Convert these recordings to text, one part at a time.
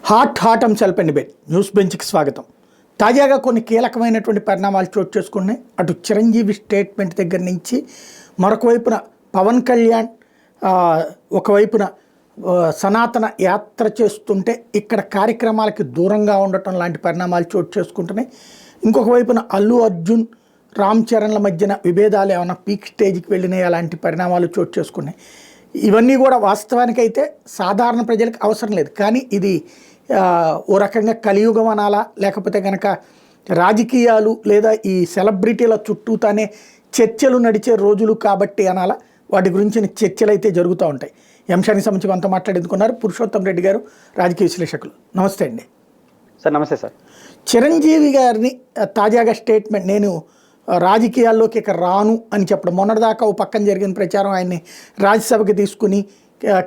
Hot అంశాలపై debate news బెంచ్కి స్వాగతం. తాజాగా కొన్ని కీలకమైనటువంటి పరిణామాలు చోటు చేసుకున్నాయి. అటు చిరంజీవి స్టేట్మెంట్ దగ్గర నుంచి మరొక వైపున పవన్ కళ్యాణ్ ఒకవైపున సనాతన యాత్ర చేస్తుంటే ఇక్కడ కార్యక్రమాలకి దూరంగా ఉండటం లాంటి పరిణామాలు చోటు చేసుకుంటున్నాయి. ఇంకొక వైపున అల్లు అర్జున్ రామ్ చరణ్ల మధ్యన విభేదాలు ఏమైనా పీక్ స్టేజ్కి వెళ్ళినాయి, అలాంటి పరిణామాలు చోటు చేసుకున్నాయి. ఇవన్నీ కూడా వాస్తవానికైతే సాధారణ ప్రజలకు అవసరం లేదు, కానీ ఇది ఓ రకంగా కలియుగం అనాలా, లేకపోతే కనుక రాజకీయాలు లేదా ఈ సెలబ్రిటీల చుట్టూతానే చర్చలు నడిచే రోజులు కాబట్టి అనాలా, వాటి గురించిన చర్చలు అయితే జరుగుతూ ఉంటాయి. ఈ అంశానికి సంబంధించి కొంత మాట్లాడేందుకున్నారు పురుషోత్తం రెడ్డి గారు, రాజకీయ విశ్లేషకులు. నమస్తే అండి సార్. నమస్తే సార్. చిరంజీవి గారిని తాజాగా స్టేట్మెంట్, నేను రాజకీయాల్లోకి ఇక రాను అని చెప్పడం, మొన్నటిదాకా ఓ పక్కన జరిగిన ప్రచారం ఆయన్ని రాజ్యసభకి తీసుకుని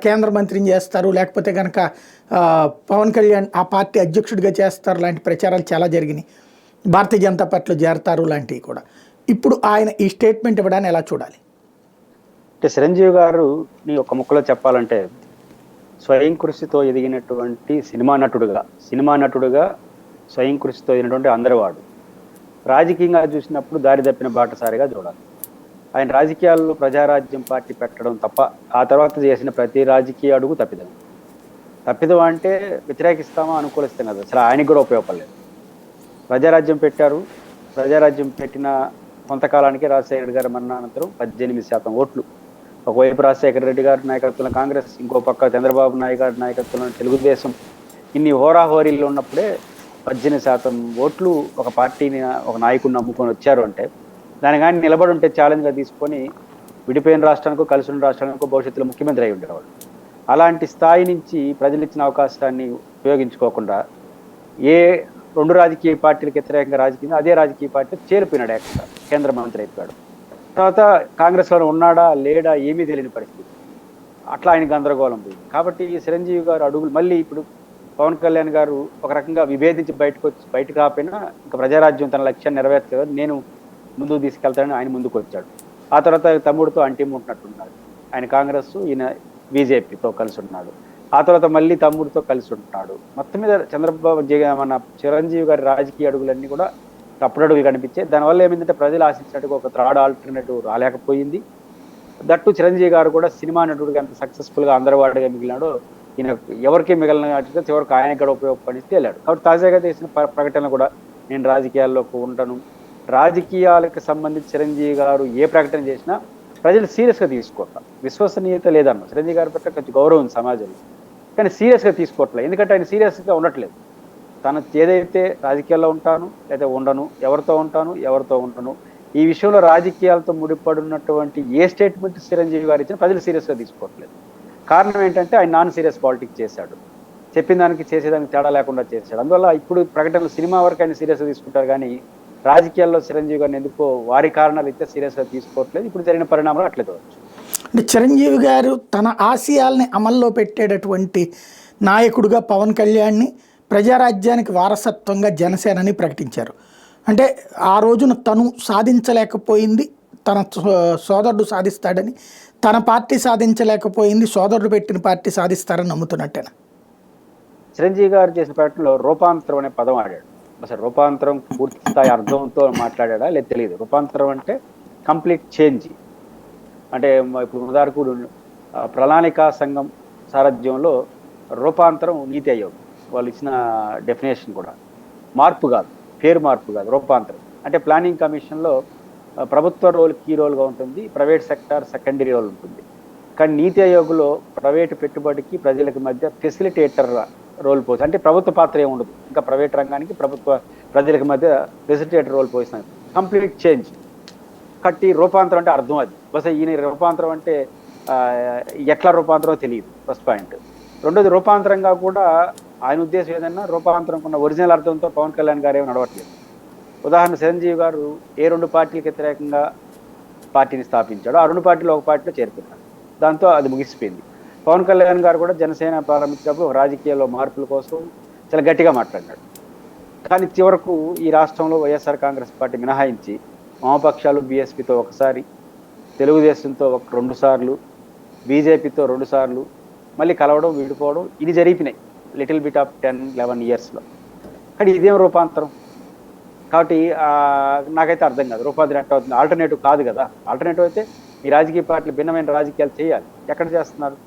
కేంద్ర మంత్రిని చేస్తారు, లేకపోతే కనుక పవన్ కళ్యాణ్ ఆ పార్టీ అధ్యక్షుడిగా చేస్తారు లాంటి ప్రచారాలు చాలా జరిగినాయి. భారతీయ జనతా పార్టీలో చేరతారు లాంటివి కూడా. ఇప్పుడు ఆయన ఈ స్టేట్మెంట్ ఇవ్వడాన్ని ఎలా చూడాలి? అంటే చిరంజీవి గారు ఒక ముక్కలో చెప్పాలంటే స్వయం కృషితో ఎదిగినటువంటి సినిమా నటుడుగా స్వయం కృషితో ఎదిగినటువంటి అందరివాడు. రాజకీయంగా చూసినప్పుడు దారి తప్పిన బాటసారిగా చూడాలి. ఆయన రాజకీయాల్లో ప్రజారాజ్యం పార్టీ పెట్టడం తప్ప ఆ తర్వాత చేసిన ప్రతి రాజకీయ అడుగు తప్పిదం అంటే వ్యతిరేకిస్తామా అనుకూలిస్తాం కదా, అసలు ఆయనకి కూడా ఉపయోగపడలేదు. ప్రజారాజ్యం పెట్టారు. ప్రజారాజ్యం పెట్టిన కొంతకాలానికి రాజశేఖర గారి మరణానంతరం 18% ఓట్లు. ఒకవైపు రాజశేఖర రెడ్డి గారి నాయకత్వంలో కాంగ్రెస్, ఇంకో పక్క చంద్రబాబు నాయుడు గారి నాయకత్వంలో తెలుగుదేశం, ఇన్ని హోరాహోరీలు ఉన్నప్పుడే 18% ఓట్లు ఒక పార్టీని, ఒక నాయకుడిని నమ్ముకొని వచ్చారు అంటే దాని కానీ నిలబడి ఉంటే ఛాలెంజ్గా తీసుకొని విడిపోయిన రాష్ట్రానికో కలిసి ఉన్న రాష్ట్రానికో భవిష్యత్తులో ముఖ్యమంత్రి అయి ఉండేవాడు. అలాంటి స్థాయి నుంచి ప్రజలు ఇచ్చిన అవకాశాన్ని ఉపయోగించుకోకుండా ఏ రెండు రాజకీయ పార్టీలకు వ్యతిరేకంగా అదే రాజకీయ పార్టీ చేరిపోయినాడు, ఏకంగా కేంద్ర మంత్రి అయిపోయాడు. తర్వాత కాంగ్రెస్లో ఉన్నాడా లేడా ఏమీ తెలియని పరిస్థితి. అట్లా ఆయన గందరగోళం పోయింది. కాబట్టి చిరంజీవి గారు అడుగులు మళ్ళీ ఇప్పుడు పవన్ కళ్యాణ్ గారు ఒక రకంగా విభేదించి బయటకు రాకపోయినా ఇంకా ప్రజారాజ్యం తన లక్ష్యాన్ని నెరవేర్చలేదు, నేను ముందుకు తీసుకెళ్తానని ఆయన ముందుకు వచ్చాడు. ఆ తర్వాత తమ్ముడితో అంటిముట్టినట్టున్నాడు. ఆయన కాంగ్రెస్, ఈయన బీజేపీతో కలిసి ఉన్నాడు. ఆ తర్వాత మళ్ళీ తమ్ముడితో కలిసి ఉంటున్నాడు. మొత్తం మీద మన చిరంజీవి గారి రాజకీయ అడుగులన్నీ కూడా తప్పుడడుగులు కనిపించాయి. దానివల్ల ఏమైందంటే ప్రజలు ఆశించినట్టుగా ఒక థర్డ్ ఆల్టర్నేటివ్ రాలేకపోయింది. దట్టు చిరంజీవి గారు కూడా సినిమా నటుడిగా ఎంత సక్సెస్ఫుల్గా అందరివాడిగా మిగిలినాడో ఈయన ఎవరికి మిగిలిన చివరికి ఆయన కూడా ఉపయోగపడితే వెళ్ళాడు. కాబట్టి తాజాగా చేసిన ప్రకటన కూడా నేను రాజకీయాల్లోకి ఉంటాను, రాజకీయాలకు సంబంధించి చిరంజీవి గారు ఏ ప్రకటన చేసినా ప్రజలు సీరియస్గా తీసుకోవట్లేదు. విశ్వసనీయత లేదన్న చిరంజీవి గారి పట్ల కొంచెం గౌరవం ఉంది సమాజంలో, కానీ సీరియస్గా తీసుకోవట్లేదు. ఎందుకంటే ఆయన సీరియస్గా ఉండట్లేదు. తను ఏదైతే రాజకీయాల్లో ఉంటాను లేదా ఉండను, ఎవరితో ఉంటాను ఎవరితో ఉండను, ఈ విషయంలో రాజకీయాలతో ముడిపడినటువంటి ఏ స్టేట్మెంట్ చిరంజీవి గారు ఇచ్చినా ప్రజలు సీరియస్గా తీసుకోవట్లేదు. కారణం ఏంటంటే ఆయన నాన్ సీరియస్ పాలిటిక్స్ చేశాడు, చెప్పిన దానికి చేసేదానికి తేడా లేకుండా చేశాడు. అందువల్ల ఇప్పుడు ప్రకటనలు సినిమా వరకు ఆయన సీరియస్గా తీసుకుంటారు, కానీ రాజకీయాల్లో చిరంజీవి గారిని ఎందుకో వారి కారణాలు అయితే సీరియస్గా తీసుకోవట్లేదు. ఇప్పుడు జరిగిన పరిణామాలు అట్లే చూడవచ్చు. అంటే చిరంజీవి గారు తన ఆశయాల్ని అమల్లో పెట్టేటటువంటి నాయకుడిగా పవన్ కళ్యాణ్ని ప్రజారాజ్యానికి వారసత్వంగా జనసేనని ప్రకటించారు. అంటే ఆ రోజున తను సాధించలేకపోయింది తన సోదరుడు సాధిస్తాడని, తన పార్టీ సాధించలేకపోయింది సోదరుడు పెట్టిన పార్టీ సాధిస్తారని నమ్ముతున్నట్టేనా? చిరంజీవి గారు చేసిన ప్రకటనలో రూపాంతరం అనే పదం ఆడాడు. అసలు రూపాంతరం పూర్తి స్థాయి అర్థంతో మాట్లాడా లేదు తెలియదు. రూపాంతరం అంటే కంప్లీట్ చేంజ్. అంటే ఇప్పుడు ఉదాహరణకు ప్రణాళికా సంఘం సారథ్యంలో రూపాంతరం నీతి ఆయోగ్ వాళ్ళు ఇచ్చిన డెఫినేషన్ కూడా మార్పు కాదు, పేరు మార్పు కాదు, రూపాంతరం. అంటే ప్లానింగ్ కమిషన్లో ప్రభుత్వ రోల్ కీ రోల్గా ఉంటుంది, ప్రైవేట్ సెక్టార్ సెకండరీ రోల్ ఉంటుంది. కానీ నీతి ఆయోగ్లో ప్రైవేటు పెట్టుబడికి ప్రజలకు మధ్య ఫెసిలిటేటర్ రోల్ పోతుంది. అంటే ప్రభుత్వ పాత్ర ఏమి ఉండదు, ఇంకా ప్రైవేట్ రంగానికి ప్రజలకు మధ్య ఫెసిలిటేటర్ రోల్ పోయిస్తుంది. కంప్లీట్ చేంజ్ కట్టి రూపాంతరం అంటే అర్థం అది. బస్ ఈయన రూపాంతరం అంటే ఎట్లా రూపాంతరం తెలియదు, ఫస్ట్ పాయింట్. రెండోది రూపాంతరంగా కూడా ఆయన ఉద్దేశం ఏదన్నా రూపాంతరం ఉన్న ఒరిజినల్ అర్థంతో పవన్ కళ్యాణ్ గారు ఏమి నడవట్లేదు. ఉదాహరణ చిరంజీవి గారు ఏ రెండు పార్టీలకు వ్యతిరేకంగా పార్టీని స్థాపించాడో ఆ రెండు పార్టీలు ఒక పార్టీలో చేరుకున్నారు, దాంతో అది ముగిసిపోయింది. పవన్ కళ్యాణ్ గారు కూడా జనసేన ప్రారంభించినప్పుడు రాజకీయాల్లో మార్పుల కోసం చాలా గట్టిగా మాట్లాడినాడు. కానీ చివరకు ఈ రాష్ట్రంలో వైఎస్ఆర్ కాంగ్రెస్ పార్టీ మినహాయించి వామపక్షాలు బీఎస్పీతో ఒకసారి, తెలుగుదేశంతో 2 సార్లు, బీజేపీతో 2 సార్లు మళ్ళీ కలవడం, విడిపోవడం ఇది జరిగినాయి. లిటిల్ బిట్ ఆఫ్ 10-11 ఇయర్స్లో. కానీ ఇదేం రూపాంతరం? కాబట్టి నాకైతే అర్థం కాదు రూపాంతరం ఎట్లా అవుతుంది. ఆల్టర్నేటివ్ కాదు కదా. ఆల్టర్నేటివ్ అయితే ఈ రాజకీయ పార్టీలు భిన్నమైన రాజకీయాలు చేయాలి. ఎక్కడ చేస్తున్నారు?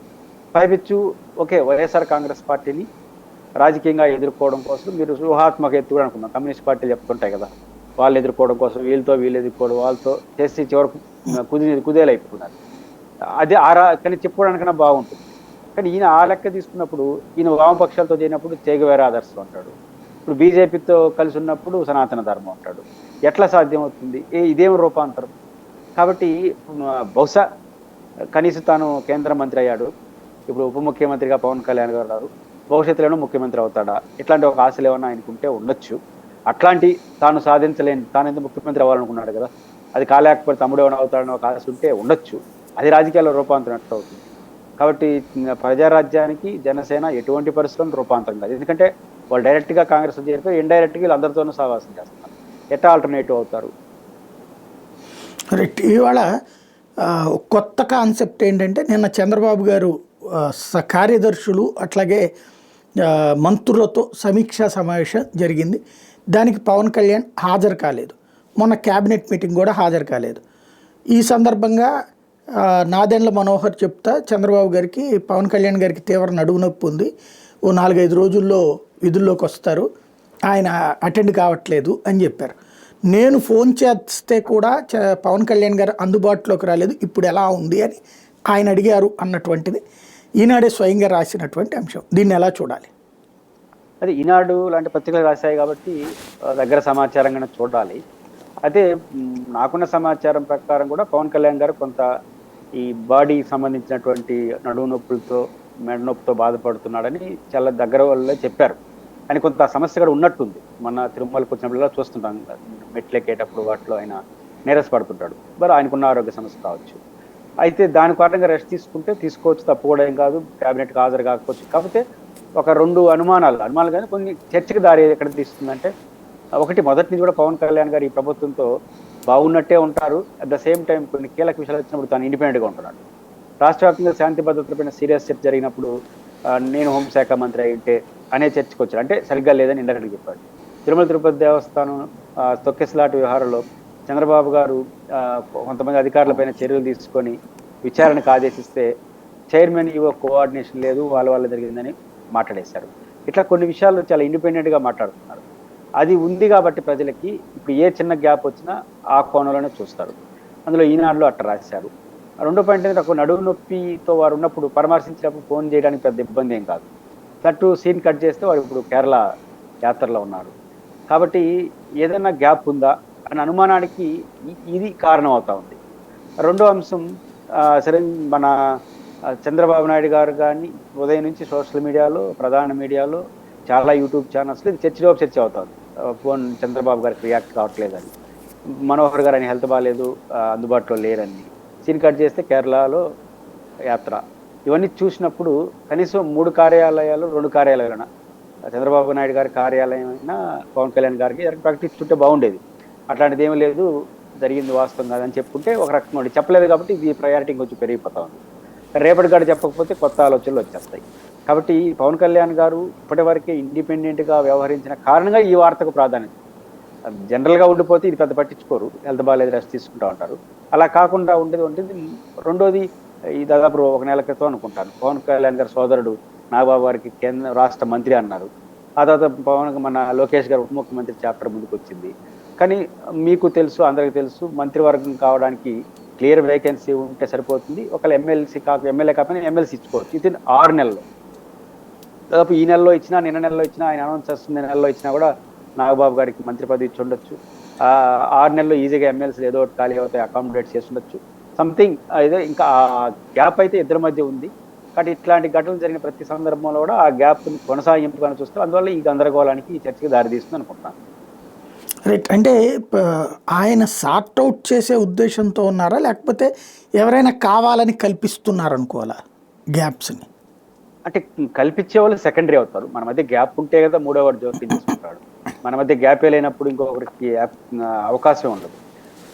పైపెచ్చు ఓకే, వైఎస్ఆర్ కాంగ్రెస్ పార్టీని రాజకీయంగా ఎదుర్కోవడం కోసం మీరు వ్యూహాత్మక ఎత్తు కూడా అనుకున్నాం. కమ్యూనిస్ట్ పార్టీలు చెప్తుంటాయి కదా, వాళ్ళు ఎదుర్కోవడం కోసం వీళ్ళు ఎదుర్కోవడం, వాళ్ళతో చేసి చివరకు కుదేలైపోతున్నారు. అదే కానీ చెప్పుకోవడానికైనా బాగుంటుంది. కానీ ఈయన ఆ లెక్క తీసుకున్నప్పుడు ఈయన వామపక్షాలతో చేరినప్పుడు చేగవేరా ఆదర్శం అంటాడు, ఇప్పుడు బీజేపీతో కలిసి ఉన్నప్పుడు సనాతన ధర్మం అంటాడు. ఎట్లా సాధ్యం అవుతుంది? ఇదేం రూపాంతరం? కాబట్టి బహుశా కనీసం తాను కేంద్ర మంత్రి అయ్యాడు, ఇప్పుడు ఉప ముఖ్యమంత్రిగా పవన్ కళ్యాణ్ గారు భవిష్యత్తులోనూ ముఖ్యమంత్రి అవుతాడా, ఇట్లాంటి ఒక ఆశలు ఏమన్నా ఆయనకుంటే ఉండొచ్చు. అట్లాంటి తాను సాధించలేని, తాను ఎందుకు ముఖ్యమంత్రి అవ్వాలనుకున్నాడు కదా, అది కాలేకపోతే తమ్ముడు ఏమైనా అవుతాడని ఒక ఆశ ఉంటే ఉండొచ్చు. అది రాజకీయాల్లో రూపాంతరం ఎట్లా అవుతుంది? కాబట్టి ప్రజారాజ్యానికి జనసేన ఎటువంటి పరిస్థితుల్లో రూపాంతరం కాదు. ఎందుకంటే వాళ్ళు డైరెక్ట్గా కాంగ్రెస్ చేరిపోయి ఇండైరెక్ట్గా వీళ్ళందరితోనూ సహవాసం చేస్తున్నారు. ఎట్లా ఆల్టర్నేటివ్ అవుతారు? రైట్. ఇవాళ కొత్త కాన్సెప్ట్ ఏంటంటే, నిన్న చంద్రబాబు గారు కార్యదర్శులు అట్లాగే మంత్రులతో సమీక్షా సమావేశం జరిగింది. దానికి పవన్ కళ్యాణ్ హాజరు కాలేదు. మొన్న క్యాబినెట్ మీటింగ్ కూడా హాజరు కాలేదు. ఈ సందర్భంగా నాదెండ్ల మనోహర్ చెప్తా చంద్రబాబు గారికి పవన్ కళ్యాణ్ గారికి తీవ్ర నడుము నొప్పి ఉంది, ఓ 4-5 రోజుల్లో విధుల్లోకి వస్తారు, ఆయన అటెండ్ కావట్లేదు అని చెప్పారు. నేను ఫోన్ చేస్తే కూడా పవన్ కళ్యాణ్ గారు అందుబాటులోకి రాలేదు, ఇప్పుడు ఎలా ఉంది అని ఆయన అడిగారు అన్నటువంటిది ఈనాడే స్వయంగా రాసినటువంటి అంశం. దీన్ని ఎలా చూడాలి? అది ఈనాడు లాంటి పత్రికలు రాశాయి కాబట్టి దగ్గర సమాచారంగానే చూడాలి. అయితే నాకున్న సమాచారం ప్రకారం కూడా పవన్ కళ్యాణ్ గారు కొంత ఈ బాడీకి సంబంధించినటువంటి నడుము నొప్పులతో మెడ నొప్పితో బాధపడుతున్నాడని చాలా దగ్గర వాళ్ళే చెప్పారు. ఆయన కొంత సమస్య కూడా ఉన్నట్టుంది. మన తిరుమలకు వచ్చినప్పుడు చూస్తుంటాం, మెట్లెక్కేటప్పుడు వాటిలో ఆయన నీరసపడుతుంటాడు. మరి ఆయనకున్న ఆరోగ్య సమస్య కావచ్చు. అయితే దాని కారణంగా రెస్ట్ తీసుకోవచ్చు, తప్పు కూడా ఏం కాదు, క్యాబినెట్కి హాజరు కాకపోవచ్చు. కాకపోతే ఒక 2 అనుమానాలు కానీ కొన్ని చర్చకి దారి ఎక్కడ తీస్తుందంటే, ఒకటి మొదటి నుంచి కూడా పవన్ కళ్యాణ్ గారు ఈ ప్రభుత్వంతో బాగున్నట్టే ఉంటారు, అట్ ద సేమ్ టైం కొన్ని కీలక విషయాలు వచ్చినప్పుడు తాను ఇండిపెండెంట్గా ఉంటున్నాడు. రాష్ట్ర వ్యాప్తంగా శాంతి భద్రతలపైన సీరియస్ చర్చ జరిగినప్పుడు నేను హోంశాఖ మంత్రి అయితే అనే చర్చకు వచ్చాడు. అంటే సరిగ్గా లేదని ఇండైరెక్ట్గా చెప్పాడు. తిరుపతి దేవస్థానం తొక్కెసలాట వ్యవహారంలో చంద్రబాబు గారు కొంతమంది అధికారులపైన చర్యలు తీసుకొని విచారణకు ఆదేశిస్తే చైర్మన్ కోఆర్డినేషన్ లేదు, వాళ్ళ జరిగిందని మాట్లాడేశారు. ఇట్లా కొన్ని విషయాలు చాలా ఇండిపెండెంట్గా మాట్లాడుతున్నారు. అది ఉంది కాబట్టి ప్రజలకి ఇప్పుడు ఏ చిన్న గ్యాప్ వచ్చినా ఆ కోణంలోనే చూస్తారు. అందులో ఈనాడులో అట్లా రాశారు. రెండో పాయింట్ ఏంటంటే, ఒక నడుము నొప్పితో వారు ఉన్నప్పుడు పరామర్శించినప్పుడు ఫోన్ చేయడానికి పెద్ద ఇబ్బంది ఏం కాదు. తట్టు సీన్ కట్ చేస్తే వారు ఇప్పుడు కేరళ యాత్రలో ఉన్నారు. కాబట్టి ఏదైనా గ్యాప్ ఉందా అనే అనుమానానికి ఇది కారణం అవుతా ఉంది. రెండో అంశం, సరే మన చంద్రబాబు నాయుడు గారు కానీ ఉదయం నుంచి సోషల్ మీడియాలో, ప్రధాన మీడియాలో, చాలా యూట్యూబ్ ఛానల్స్లో ఇది చర్చ అవుతుంది. ఫోన్ చంద్రబాబు గారికి రియాక్ట్ కావట్లేదని, మనోహర్ గారు ఆయన హెల్త్ బాగాలేదు, అందుబాటులో లేరని, సీన్ కట్ చేస్తే కేరళలో యాత్ర. ఇవన్నీ చూసినప్పుడు కనీసం 3 కార్యాలయాలు 2 కార్యాలయాలైనా, చంద్రబాబు నాయుడు గారి కార్యాలయం అయినా పవన్ కళ్యాణ్ గారికి ప్రకటిస్తుంటే బాగుండేది. అట్లాంటిది ఏమీ లేదు, జరిగింది వాస్తవం కాదని చెప్పుకుంటే ఒక రకంగా చెప్పలేదు కాబట్టి ఇది ప్రయారిటీ కొంచెం పెరిగిపోతా ఉంది. రేపటి గడ చెప్పకపోతే కొత్త ఆలోచనలు వచ్చేస్తాయి. కాబట్టి పవన్ కళ్యాణ్ గారు ఇప్పటి వరకే ఇండిపెండెంట్గా వ్యవహరించిన కారణంగా ఈ వార్తకు ప్రాధాన్యత. జనరల్గా ఉండిపోతే ఇది పెద్ద పట్టించుకోరు, హెల్త్ బాగాలేదు రెస్ట్ తీసుకుంటూ ఉంటారు. అలా కాకుండా ఉండేది. రెండోది, ఈ దాదాపు 1 నెల క్రితం అనుకుంటాను, పవన్ కళ్యాణ్ గారి సోదరుడు నాగబాబు గారికి రాష్ట్ర మంత్రి అన్నారు. ఆ తర్వాత మన లోకేష్ గారు ఉప ముఖ్యమంత్రి చాప్టర్ ముందుకు వచ్చింది. కానీ మీకు తెలుసు, అందరికీ తెలుసు, మంత్రివర్గం కావడానికి క్లియర్ వేకెన్సీ ఉంటే సరిపోతుంది. ఒకవేళ ఎమ్మెల్యే కాకపోయినా ఎమ్మెల్సీ ఇచ్చుకోవచ్చు. ఇది 6 నెలల్లో, దాదాపు ఈ నెలలో ఇచ్చినా, నిన్న నెలలో ఇచ్చినా, ఆయన అనౌన్స్ చేస్తున్న నెలలో ఇచ్చినా కూడా నాగబాబు గారికి మంత్రి పదవి ఇచ్చి ఉండొచ్చు. 6 నెలల్లో ఈజీగా ఎమ్మెల్సీలు ఏదో ఒకటి ఖాళీ అవుతాయి, అకామిడేట్ చేసి ఉండొచ్చు. సంథింగ్ అయితే ఇంకా ఆ గ్యాప్ అయితే ఇద్దరి మధ్య ఉంది. కాబట్టి ఇట్లాంటి ఘటనలు జరిగిన ప్రతి సందర్భంలో కూడా ఆ గ్యాప్ కొనసాగింపుగానే చూస్తారు. అందువల్ల ఈ గందరగోళానికి, ఈ చర్చకి దారితీస్తుంది అనుకుంటున్నాను. రైట్. అంటే ఆయన సార్ట్ అవుట్ చేసే ఉద్దేశంతో ఉన్నారా, లేకపోతే ఎవరైనా కావాలని కల్పిస్తున్నారనుకోవాలా గ్యాప్స్ని? అంటే కల్పించే వాళ్ళు సెకండరీ అవుతారు. మన మధ్య గ్యాప్ ఉంటే కదా మూడో వాడు జోక్యం చేసుకుంటాడు. మన మధ్య గ్యాపే లేనప్పుడు ఇంకొకరికి అవకాశం ఉండదు.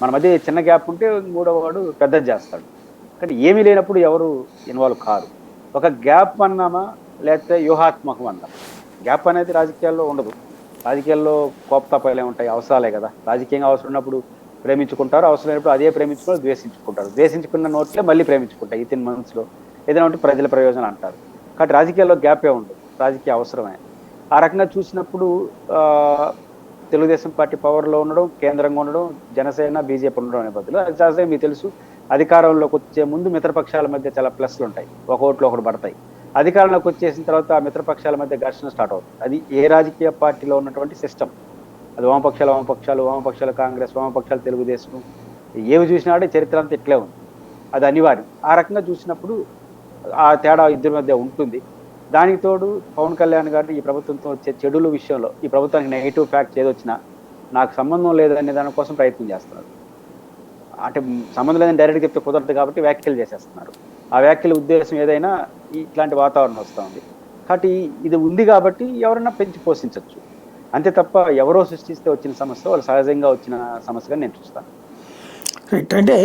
మన మధ్య చిన్న గ్యాప్ ఉంటే మూడో వాడు పెద్దది చేస్తాడు. కానీ ఏమీ లేనప్పుడు ఎవరు ఇన్వాల్వ్ కారు. ఒక గ్యాప్ అన్నామా, లేకపోతే వ్యూహాత్మకం అందాం. గ్యాప్ అనేది రాజకీయాల్లో ఉండదు. రాజకీయాల్లో కోపతాపాలే ఉంటాయి, అవసరాలే కదా. రాజకీయంగా అవసరం ఉన్నప్పుడు ప్రేమించుకుంటారు, అవసరమైనప్పుడు అదే ప్రేమించుకుని ద్వేషించుకుంటారు, ద్వేషించుకున్న నోట్లే మళ్ళీ ప్రేమించుకుంటారు. ఈ 3 monthsలో ఏదైనా ఉంటే ప్రజల ప్రయోజనం అంటారు. కాబట్టి రాజకీయాల్లో గ్యాపే ఉండదు, రాజకీయ అవసరమే. ఆ రకంగా చూసినప్పుడు తెలుగుదేశం పార్టీ పవర్లో ఉండడం, కేంద్రంగా ఉండడం, జనసేన బీజేపీ ఉండడం అనే బదులు అది సహజంగా మీకు తెలుసు, అధికారంలోకి వచ్చే ముందు మిత్రపక్షాల మధ్య చాలా ప్లస్లు ఉంటాయి, ఒక ఓట్లు ఒకటి పడతాయి. అధికారంలోకి వచ్చేసిన తర్వాత ఆ మిత్రపక్షాల మధ్య ఘర్షణ స్టార్ట్ అవుతుంది. అది ఏ రాజకీయ పార్టీలో ఉన్నటువంటి సిస్టమ్. అది వామపక్షాలు కాంగ్రెస్, వామపక్షాలు తెలుగుదేశం, ఏవి చూసినా అంటే చరిత్ర అంతా ఇట్లే ఉంది. అది అనివార్యం. ఆ రకంగా చూసినప్పుడు ఆ తేడా ఇద్దరి మధ్య ఉంటుంది. దానికి తోడు పవన్ కళ్యాణ్ గారు ఈ ప్రభుత్వంతో వచ్చే చెడుల విషయంలో ఈ ప్రభుత్వానికి నెగిటివ్ ఫ్యాక్ట్స్ ఏదొచ్చినా నాకు సంబంధం లేదనే దానికోసం ప్రయత్నం చేస్తున్నారు. అంటే సంబంధం లేదని డైరెక్ట్గా చెప్తే కుదరదు కాబట్టి వ్యాఖ్యలు చేసేస్తున్నారు. ఆ వ్యాఖ్యల ఉద్దేశం ఏదైనా ఇట్లాంటి వాతావరణం వస్తుంది. కాబట్టి ఇది ఉంది కాబట్టి ఎవరైనా పెంచి పోషించవచ్చు, అంతే తప్ప ఎవరో సృష్టిస్తే వచ్చిన సమస్య వాళ్ళు సహజంగా వచ్చిన సమస్యగా నేను చూస్తాను. రైట్. అంటే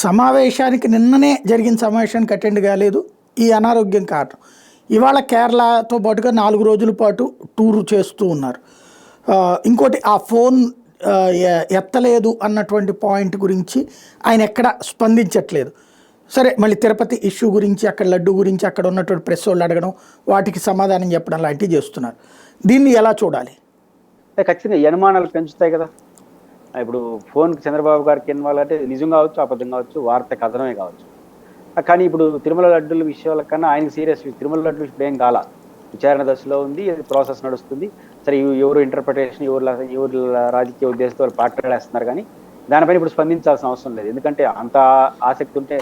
సమావేశానికి నిన్ననే జరిగిన సమావేశానికి అటెండ్ కాలేదు, ఈ అనారోగ్యం కారణం. ఇవాళ కేరళతో పాటుగా 4 రోజుల పాటు టూరు చేస్తూ ఉన్నారు. ఇంకోటి ఆ ఫోన్ ఎత్తలేదు అన్నటువంటి పాయింట్ గురించి ఆయన ఎక్కడ స్పందించట్లేదు. సరే, మళ్ళీ తిరుపతి ఇష్యూ గురించి, అక్కడ లడ్డు గురించి అక్కడ ఉన్నటువంటి ప్రెస్ వాళ్ళు అడగడం, వాటికి సమాధానం చెప్పడం లాంటివి చేస్తున్నారు. దీన్ని ఎలా చూడాలి? ఖచ్చితంగా అనుమానాలు పెంచుతాయి కదా. ఇప్పుడు ఫోన్కి చంద్రబాబు గారికి ఇన్వాల్వ్ అంటే నిజం కావచ్చు, అబద్ధం కావచ్చు, వార్త కథనమే కావచ్చు. కానీ ఇప్పుడు తిరుమల లడ్డుల విషయాల కన్నా ఆయన సీరియస్. తిరుమల లడ్డు ఇప్పుడు ఏం కాల, విచారణ దశలో ఉంది, అది ప్రాసెస్ నడుస్తుంది. సరే, ఎవరు ఇంటర్ప్రిటేషన్, ఎవరు రాజకీయ ఉద్దేశంతో వాళ్ళు పాటలేస్తున్నారు, కానీ దానిపైన ఇప్పుడు స్పందించాల్సిన అవసరం లేదు. ఎందుకంటే అంత ఆసక్తి ఉంటే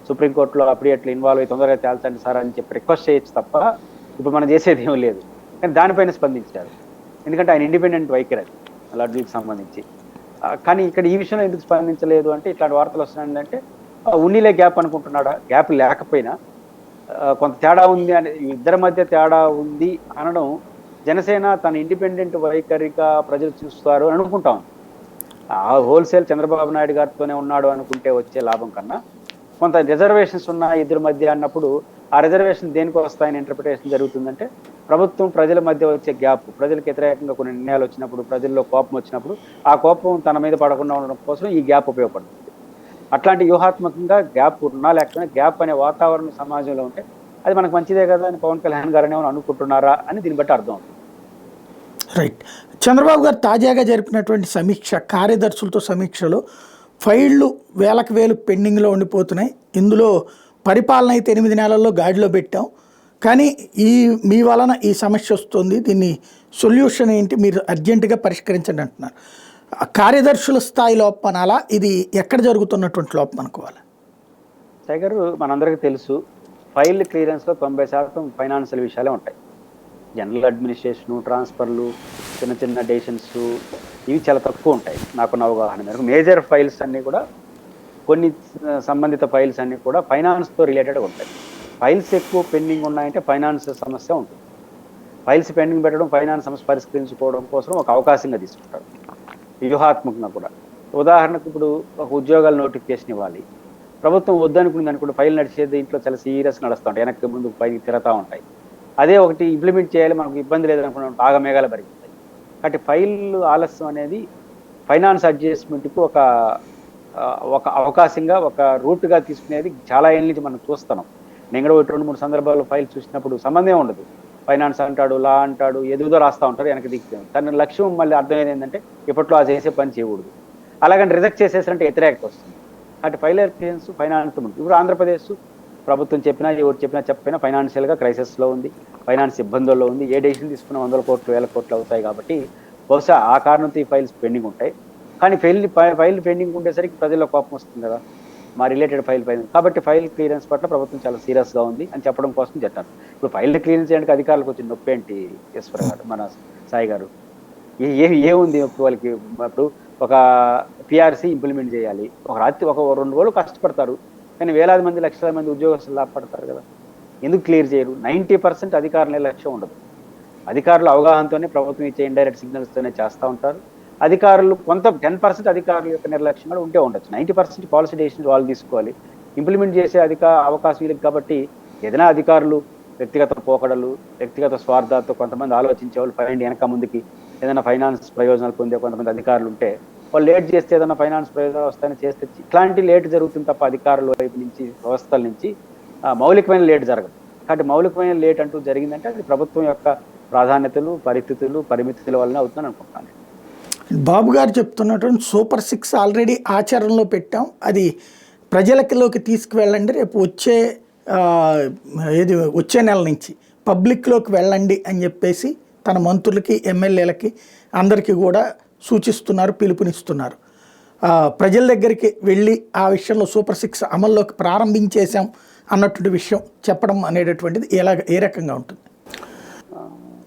సుప్రీంకోర్టులో అప్పుడు అట్లా ఇన్వాల్వ్ అయ్యి తొందరగా తేల్చండి సార్ అని చెప్పి రిక్వెస్ట్ చేయొచ్చు తప్ప ఇప్పుడు మనం చేసేది ఏం లేదు. కానీ దానిపైన స్పందించారు, ఎందుకంటే ఆయన ఇండిపెండెంట్ వైఖరి అది లడ్డూకి సంబంధించి. కానీ ఇక్కడ ఈ విషయంలో ఎందుకు స్పందించలేదు అంటే ఇట్లాంటి వార్తలు వస్తున్నాయంటే ఉన్నీలే గ్యాప్ అనుకుంటున్నాడా? గ్యాప్ లేకపోయినా కొంత తేడా ఉంది అని, ఇద్దరి మధ్య తేడా ఉంది అనడం జనసేన తన ఇండిపెండెంట్ వైఖరిగా ప్రజలు చూస్తారు అని అనుకుంటాం. ఆ హోల్సేల్ చంద్రబాబు నాయుడు గారితోనే ఉన్నాడు అనుకుంటే వచ్చే లాభం కన్నా కొంత రిజర్వేషన్స్ ఉన్న ఇద్దరి మధ్య అన్నప్పుడు ఆ రిజర్వేషన్ దేనికి వస్తాయని ఇంటర్ప్రిటేషన్ జరుగుతుందంటే ప్రభుత్వం ప్రజల మధ్య వచ్చే గ్యాప్, ప్రజలకు వ్యతిరేకంగా కొన్ని నిర్ణయాలు వచ్చినప్పుడు, ప్రజల్లో కోపం వచ్చినప్పుడు ఆ కోపం తన మీద పడకుండా ఉండడం కోసం ఈ గ్యాప్ ఉపయోగపడుతుంది. అట్లాంటి వ్యూహాత్మకంగా గ్యాప్ ఉన్నా లేకపోయినా గ్యాప్ అనే వాతావరణం సమాజంలో ఉంటే అది మనకు మంచిదే కదా అని పవన్ కళ్యాణ్ గారు ఏమైనా అనుకుంటున్నారా అని దీన్ని బట్టి అర్థం అవుతుంది. రైట్. చంద్రబాబు గారు తాజాగా జరిపినటువంటి సమీక్ష, కార్యదర్శులతో సమీక్షలో ఫైళ్లు వేలకు వేలు పెండింగ్లో ఉండిపోతున్నాయి. ఇందులో పరిపాలన అయితే 8 నెలల్లో గాడిలో పెట్టాం, కానీ మీ వలన ఈ సమస్య వస్తుంది, దీన్ని సొల్యూషన్ ఏంటి, మీరు అర్జెంటుగా పరిష్కరించండి అంటున్నారు. కార్యదర్శుల స్థాయి లోపం అలా, ఇది ఎక్కడ జరుగుతున్నటువంటి లోపం అనుకోవాలి? టైగర్, మనందరికీ తెలుసు, ఫైల్ క్లియరెన్స్లో 90% ఫైనాన్షియల్ విషయాలే ఉంటాయి. జనరల్ అడ్మినిస్ట్రేషను, ట్రాన్స్ఫర్లు, చిన్న చిన్న డెసిషన్స్ ఇవి చాలా తక్కువ ఉంటాయి నాకున్న అవగాహన మేరకు. మేజర్ ఫైల్స్ అన్నీ కూడా, కొన్ని సంబంధిత ఫైల్స్ అన్నీ కూడా ఫైనాన్స్తో రిలేటెడ్గా ఉంటాయి. ఫైల్స్ ఎక్కువ పెండింగ్ ఉన్నాయంటే ఫైనాన్స్ సమస్య ఉంటుంది. ఫైల్స్ పెండింగ్ పెట్టడం ఫైనాన్స్ సమస్య పరిష్కరించుకోవడం కోసం ఒక అవకాశంగా తీసుకుంటారు, వ్యూహాత్మకంగా కూడా. ఉదాహరణకు ఇప్పుడు ఒక ఉద్యోగాల నోటిఫికేషన్ ఇవ్వాలి, ప్రభుత్వం వద్దనుకుంది అనుకుంటే ఫైల్ నడిచేది ఇంట్లో చాలా సీరియస్ నడుస్తూ ఉంటాయి, వెనక్కి ముందుకు పైకి తిరుగుతూ ఉంటాయి. అదే ఒకటి ఇంప్లిమెంట్ చేయాలి, మనకు ఇబ్బంది లేదనుకున్నాం, బాగా మేఘాలు పెరుగుతాయి. కాబట్టి ఫైల్ ఆలస్యం అనేది ఫైనాన్స్ అడ్జస్ట్మెంట్కి ఒక అవకాశంగా, ఒక రూట్గా తీసుకునేది చాలా ఏళ్ళ నుంచి మనం చూస్తున్నాం. నేను కూడా 2-3 సందర్భాల్లో ఫైల్ చూసినప్పుడు సంబంధం ఉండదు, ఫైనాన్స్ అంటాడు, లా అంటాడు, ఎదుగుదో రాస్తూ ఉంటారు, వెనక్కి దిగుతాం. తన లక్ష్యం మళ్ళీ అర్థమైంది ఏంటంటే ఇప్పట్లో ఆ చేసే పని చేయకూడదు, అలాగని రిజెక్ట్ చేసేసారంటే వ్యతిరేకత వస్తుంది. కాబట్టి ఫైల్ క్లియరెన్స్ ఫైనాన్స్ ఉంటుంది. ఇప్పుడు ఆంధ్రప్రదేశ్ ప్రభుత్వం చెప్పినా, ఎవరు చెప్పినా చెప్పినా ఫైనాన్షియల్గా క్రైసిస్లో ఉంది, ఫైనాన్స్ ఇబ్బందుల్లో ఉంది. ఏ డెసిషన్ తీసుకున్నా 100 కోట్లు 1000 కోట్లు అవుతాయి. కాబట్టి బహుశా ఆ కారణంతో ఈ ఫైల్స్ పెండింగ్ ఉంటాయి. కానీ ఫైల్ పెండింగ్ ఉండేసరికి ప్రజల్లో కోపం వస్తుంది కదా, మా రిలేటెడ్ ఫైల్ పైన. కాబట్టి ఫైల్ క్లియరెన్స్ పట్ల ప్రభుత్వం చాలా సీరియస్గా ఉంది అని చెప్పడం కోసం చెప్తాను. ఇప్పుడు ఫైల్ క్లియరెన్స్ చేయడానికి అధికారులకు వచ్చిన నొప్పి ఏంటి ఈశ్వర్ గారు, మన సాయి గారు? ఏముంది వాళ్ళకి? ఇప్పుడు ఒక పిఆర్సీ ఇంప్లిమెంట్ చేయాలి, ఒక 2 రోజులు కష్టపడతారు, కానీ వేలాది మంది, లక్షల మంది ఉద్యోగస్తులు లాభపడతారు కదా. ఎందుకు క్లియర్ చేయరు? 90% అధికారుల నిర్లక్ష్యం ఉండదు. అధికారులు అవగాహనతోనే ప్రభుత్వం ఇచ్చే ఇండైరెక్ట్ సిగ్నల్స్తోనే చేస్తూ ఉంటారు. అధికారులు కొంత 10% అధికారుల యొక్క నిర్లక్ష్యం కూడా ఉంటే ఉండొచ్చు. 90% పాలసీ డెసిషన్స్ వాళ్ళు తీసుకోవాలి, ఇంప్లిమెంట్ చేసే అవకాశం లేదు. కాబట్టి ఏదైనా అధికారులు వ్యక్తిగత పోకడలు, వ్యక్తిగత స్వార్థాలతో కొంతమంది ఆలోచించే వాళ్ళు వెనక ముందుకి ఏదైనా ఫైనాన్స్ ప్రయోజనాలు పొందే కొంతమంది అధికారులు ఉంటే వాళ్ళు లేట్ చేస్తే ఏదైనా ఫైనాన్స్ ప్రయోజనాలు వస్తాయని చేస్తే ఇట్లాంటి లేట్ జరుగుతుంది తప్ప అధికారుల వైపు నుంచి వ్యవస్థల నుంచి మౌలికమైన లేట్ జరగదు. కాబట్టి మౌలికమైన లేట్ అంటూ జరిగిందంటే అది ప్రభుత్వం యొక్క ప్రాధాన్యతలు, పరిస్థితులు, పరిమితుల వలన అవుతుందని అనుకుంటున్నాను. బాబు గారు చెప్తున్నటువంటి సూపర్ 6 ఆల్రెడీ ఆచరణలో పెట్టాం, అది ప్రజలకిలోకి తీసుకువెళ్ళండి, రేపు వచ్చే నెల నుంచి పబ్లిక్లోకి వెళ్ళండి అని చెప్పేసి తన మంత్రులకి, ఎమ్మెల్యేలకి అందరికీ కూడా సూచిస్తున్నారు, పిలుపునిస్తున్నారు. ప్రజల దగ్గరికి వెళ్ళి ఆ విషయంలో సూపర్ 6 అమల్లోకి ప్రారంభించేశాం అన్నటువంటి విషయం చెప్పడం అనేటటువంటిది ఏ రకంగా ఉంటుంది?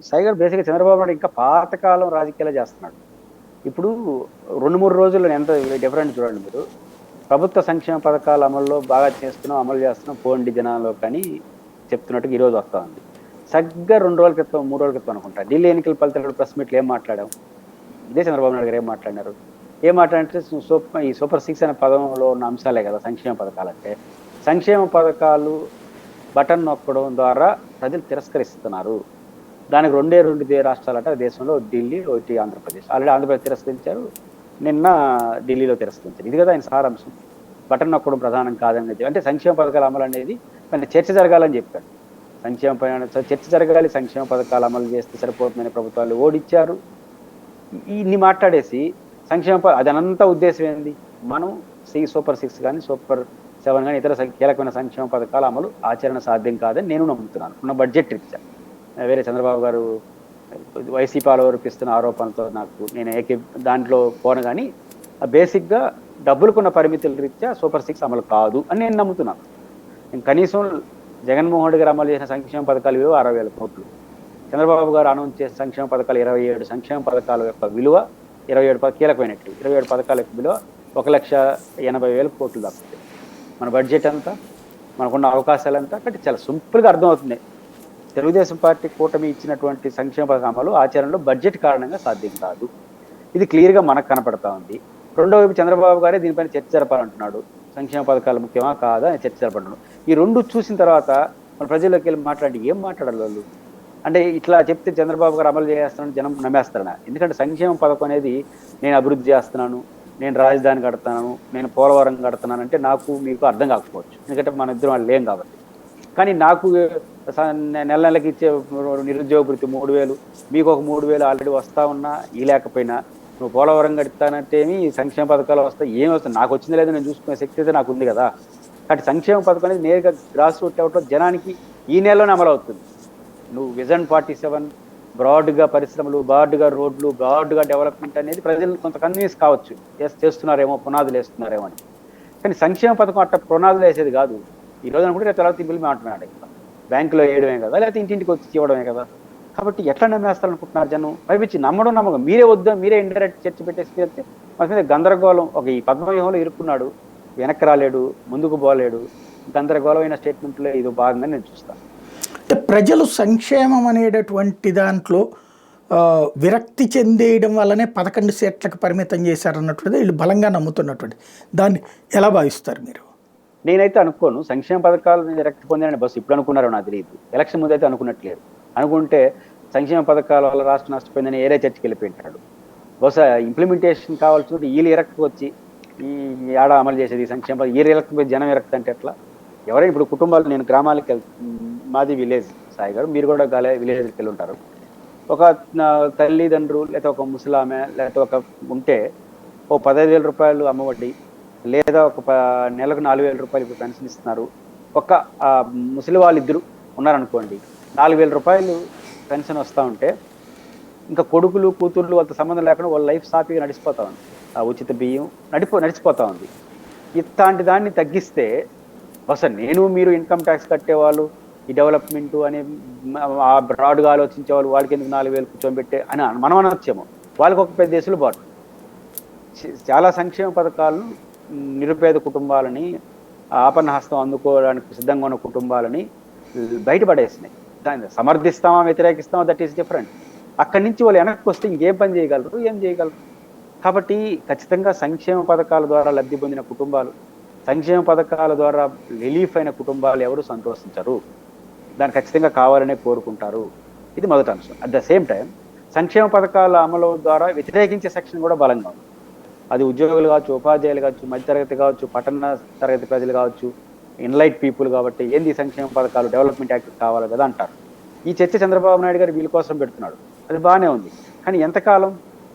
సాయి బేసిక్గా చంద్రబాబు నాయుడు ఇంకా పాతకాలం రాజకీయాలు చేస్తున్నాడు. ఇప్పుడు 2-3 రోజుల్లో ఎంత డిఫరెంట్ చూడండి మీరు. ప్రభుత్వ సంక్షేమ పథకాలు బాగా అమలు చేస్తున్నాం పోండి జనాల్లో కానీ చెప్తున్నట్టుగా ఈరోజు వస్తూ ఉంది. సరిగ్గా 2 రోజుల క్రితం 3 రోజుల క్రితం అనుకుంటా ఢిల్లీ ఎన్నికల ఫలితాలు ప్రెస్ మీట్లు ఏం మాట్లాడాం, ఇదే చంద్రబాబు నాయుడు గారు ఏం మాట్లాడారంటే ఈ సూపర్ 6 అనే పదంలో ఉన్న అంశాలే కదా సంక్షేమ పథకాలు అంటే. సంక్షేమ పథకాలు బటన్ నొక్కడం ద్వారా ప్రజలు తిరస్కరిస్తున్నారు. దానికి 2 రాష్ట్రాలట దేశంలో, ఢిల్లీ, ఒకటి ఆంధ్రప్రదేశ్. ఆల్రెడీ ఆంధ్రప్రదేశ్ తిరస్కరించారు, నిన్న ఢిల్లీలో తిరస్కరించారు. ఇది కదా ఆయన సారాంశం. బటన్ నొక్కడం ప్రధానం కాదని, అంటే సంక్షేమ పథకాల అమలు అనేది చర్చ జరగాలని చెప్పాడు. చర్చ జరగాలి, సంక్షేమ పథకాలు అమలు చేస్తే సరిపోతుందని ప్రభుత్వాలు ఓడిచ్చారు. ఇన్ని మాట్లాడేసి అదంతా ఉద్దేశం ఏంది, మనం సూపర్ 6 కానీ సూపర్ 7 కానీ ఇతర కీలకమైన సంక్షేమ పథకాల అమలు ఆచరణ సాధ్యం కాదని నేను నమ్ముతున్నాను. ఉన్న బడ్జెట్ రీత్యా వేరే చంద్రబాబు గారు వైసీపీ ఆరోపిస్తున్న ఆరోపణలతో నేను దాంట్లో పోను, కానీ బేసిక్గా డబ్బులకున్న పరిమితుల రీత్యా సూపర్ 6 అమలు కాదు అని నేను నమ్ముతున్నాను. కనీసం జగన్మోహన్ రెడ్డి గారు అమలు చేసిన సంక్షేమ పథకాల విలువ 60,000 కోట్లు, చంద్రబాబు గారు అనౌన్స్ చేసిన సంక్షేమ పథకాలు 27 సంక్షేమ పథకాల యొక్క విలువ 27 కీలకమైనట్టు 27 పథకాల యొక్క విలువ 1,80,000 కోట్లు దాకా. మన బడ్జెట్ అంతా, మనకున్న అవకాశాలు అంతా కాబట్టి చాలా సింపుల్గా అర్థమవుతుంది. తెలుగుదేశం పార్టీ కూటమి ఇచ్చినటువంటి సంక్షేమ పథకం అమలు ఆచరణలో బడ్జెట్ కారణంగా సాధ్యం కాదు. ఇది క్లియర్గా మనకు కనపడతా ఉంది. రెండో వైపు చంద్రబాబు గారే దీనిపైన చర్చ జరపాలంటున్నాడు. సంక్షేమ పథకాలు ముఖ్యమా కాదా అని చర్చ జరపంటున్నాడు. ఈ 2 చూసిన తర్వాత మన ప్రజల్లోకి వెళ్ళి మాట్లాడి ఏం మాట్లాడాలి వాళ్ళు? అంటే ఇట్లా చెప్తే చంద్రబాబు గారు అమలు చేస్తున్నాను జనం నమ్మేస్తారనా? ఎందుకంటే సంక్షేమ పథకం అనేది నేను అభివృద్ధి చేస్తున్నాను, నేను రాజధాని కడుతున్నాను, నేను పోలవరం కడుతున్నాను అంటే నాకు మీకు అర్థం కాకపోవచ్చు, ఎందుకంటే మన ఇద్దరం వాళ్ళు లేం కాబట్టి. కానీ నాకు నెలకి ఇచ్చే నిరుద్యోగ వృత్తి 3,000, మీకు ఒక 3,000 ఆల్రెడీ వస్తూ ఉన్నా ఈ లేకపోయినా నువ్వు పోలవరం కడతానంటే సంక్షేమ పథకాలు వస్తాయి, ఏమి వస్తాయి, నాకు వచ్చింది లేదు నేను చూసుకునే శక్తి అయితే నాకు ఉంది కదా. కాబట్టి సంక్షేమ పథకం అనేది నేరుగా గ్రాస్ రూట్ లెవెల్లో జనానికి ఈ నెలలోనే అమలు అవుతుంది. నువ్వు విజన్ 47 బ్రాడ్గా పరిశ్రమలు, బ్రాడ్గా రోడ్లు, బ్రాడ్గా డెవలప్మెంట్ అనేది ప్రజలు కొంత కన్వీన్స్ కావచ్చు, చేస్తున్నారేమో, పునాదులు వేస్తున్నారేమో అని. కానీ సంక్షేమ పథకం అట్లా పునాదులు వేసేది కాదు. ఈ రోజు అనుకుంటే తర్వాత బిల్లు మాట్లాడాడు కదా, బ్యాంకులో వేయడమే కదా, లేకపోతే ఇంటింటికి వచ్చి ఇవ్వడమే కదా. కాబట్టి ఎట్లా నమ్మేస్తారనుకుంటున్నారు జనం? పైపించి నమ్మకం మీరే వద్దా, మీరే ఇండైరెక్ట్ చర్చ పెట్టేసి వెళ్తే మన మీద గందరగోళం. ఈ పద్మవ్యూహంలో ఇరుక్కున్నాడు, వెనక్కి రాలేడు, ముందుకు పోలేడు, గందరగోళమైన స్టేట్మెంట్లో ఇది భాగంగా నేను చూస్తాను. అంటే ప్రజలు సంక్షేమం అనేటటువంటి దాంట్లో విరక్తి చెందేయడం వల్లనే 11 సీట్లకు పరిమితం చేశారన్నటువంటిది వీళ్ళు బలంగా నమ్ముతున్నటువంటి దాన్ని ఎలా భావిస్తారు మీరు? నేనైతే అనుకోను సంక్షేమ పథకాలు విరక్తి పొందారని బస్సు ఇప్పుడు అనుకున్నారో నాకు తెలియదు. ఎలక్షన్ ముందు అయితే అనుకున్నట్లేదు. అనుకుంటే సంక్షేమ పథకాల వల్ల రాష్ట్రం నష్టపోయిందని ఏరే చర్చకి వెళ్ళిపోయింటాడు. బహుశా ఇంప్లిమెంటేషన్ కావాల్సి వీళ్ళు విరక్తి వచ్చి ఈ ఏడ అమలు చేసేది సంక్షేమ పథకం ఈ విరక్తి జనం విరక్తి అంటే ఎట్లా? ఎవరైనా ఇప్పుడు కుటుంబాలు, నేను గ్రామాలకు మాది విలేజ్, సాయి గారు మీరు కూడా విలేజ్కి వెళ్ళి ఉంటారు. ఒక తల్లిదండ్రులు లేదా ఒక ముసలామె లేకపోతే ఒక ఉంటే ఓ 15,000 రూపాయలు అమ్మఒడి, లేదా ఒక నెలకు 4,000 రూపాయలు ఇప్పుడు పెన్షన్ ఇస్తున్నారు. ఒక ముసలి వాళ్ళిద్దరు ఉన్నారనుకోండి, 4,000 రూపాయలు పెన్షన్ వస్తూ ఉంటే ఇంకా కొడుకులు కూతుర్లు వాళ్ళతో సంబంధం లేకుండా వాళ్ళ లైఫ్ సాఫీగా నడిచిపోతా ఉంది. ఆ ఉచిత బియ్యం నడిచిపోతా ఉంది. ఇట్లాంటి దాన్ని తగ్గిస్తే అసలు నేను మీరు ఇన్కమ్ ట్యాక్స్ కట్టేవాళ్ళు, ఈ డెవలప్మెంట్ అనే ఆ బ్రాడ్గా ఆలోచించే వాళ్ళు వాళ్ళకి ఎందుకు 4,000 కూర్చోబెట్టే అని మనం అనొచ్చేమో. వాళ్ళకి ఒక పెద్ద వెసులుబాటు. చాలా సంక్షేమ పథకాలను నిరుపేద కుటుంబాలని, ఆపన్న హస్తం అందుకోవడానికి సిద్ధంగా ఉన్న కుటుంబాలని బయటపడేసినాయి. దాన్ని సమర్థిస్తామా వ్యతిరేకిస్తామా దట్ ఈస్ డిఫరెంట్. అక్కడి నుంచి వాళ్ళు వెనక్కి వస్తే ఇంకేం పని చేయగలరు, ఏం చేయగలరు? కాబట్టి ఖచ్చితంగా సంక్షేమ పథకాల ద్వారా లబ్ధి పొందిన కుటుంబాలు, సంక్షేమ పథకాల ద్వారా రిలీఫ్ అయిన కుటుంబాలు ఎవరు సంతోషించరు. దాన్ని ఖచ్చితంగా కావాలనే కోరుకుంటారు. ఇది మొదటి అంశం. అట్ ద సేమ్ టైం సంక్షేమ పథకాల అమలు ద్వారా వ్యతిరేకించే సెక్షన్ కూడా బలంగా ఉంది. అది ఉద్యోగులు కావచ్చు, ఉపాధ్యాయులు కావచ్చు, మధ్యతరగతి కావచ్చు, పట్టణ తరగతి ప్రజలు కావచ్చు, ఇన్లైట్ పీపుల్ కాబట్టి ఏంది సంక్షేమ పథకాలు, డెవలప్మెంట్ యాక్ట్ కావాలి కదా అంటారు. ఈ చర్చ చంద్రబాబు నాయుడు గారు వీళ్ళ కోసం పెడుతున్నాడు. అది బాగానే ఉంది. కానీ ఎంతకాలం?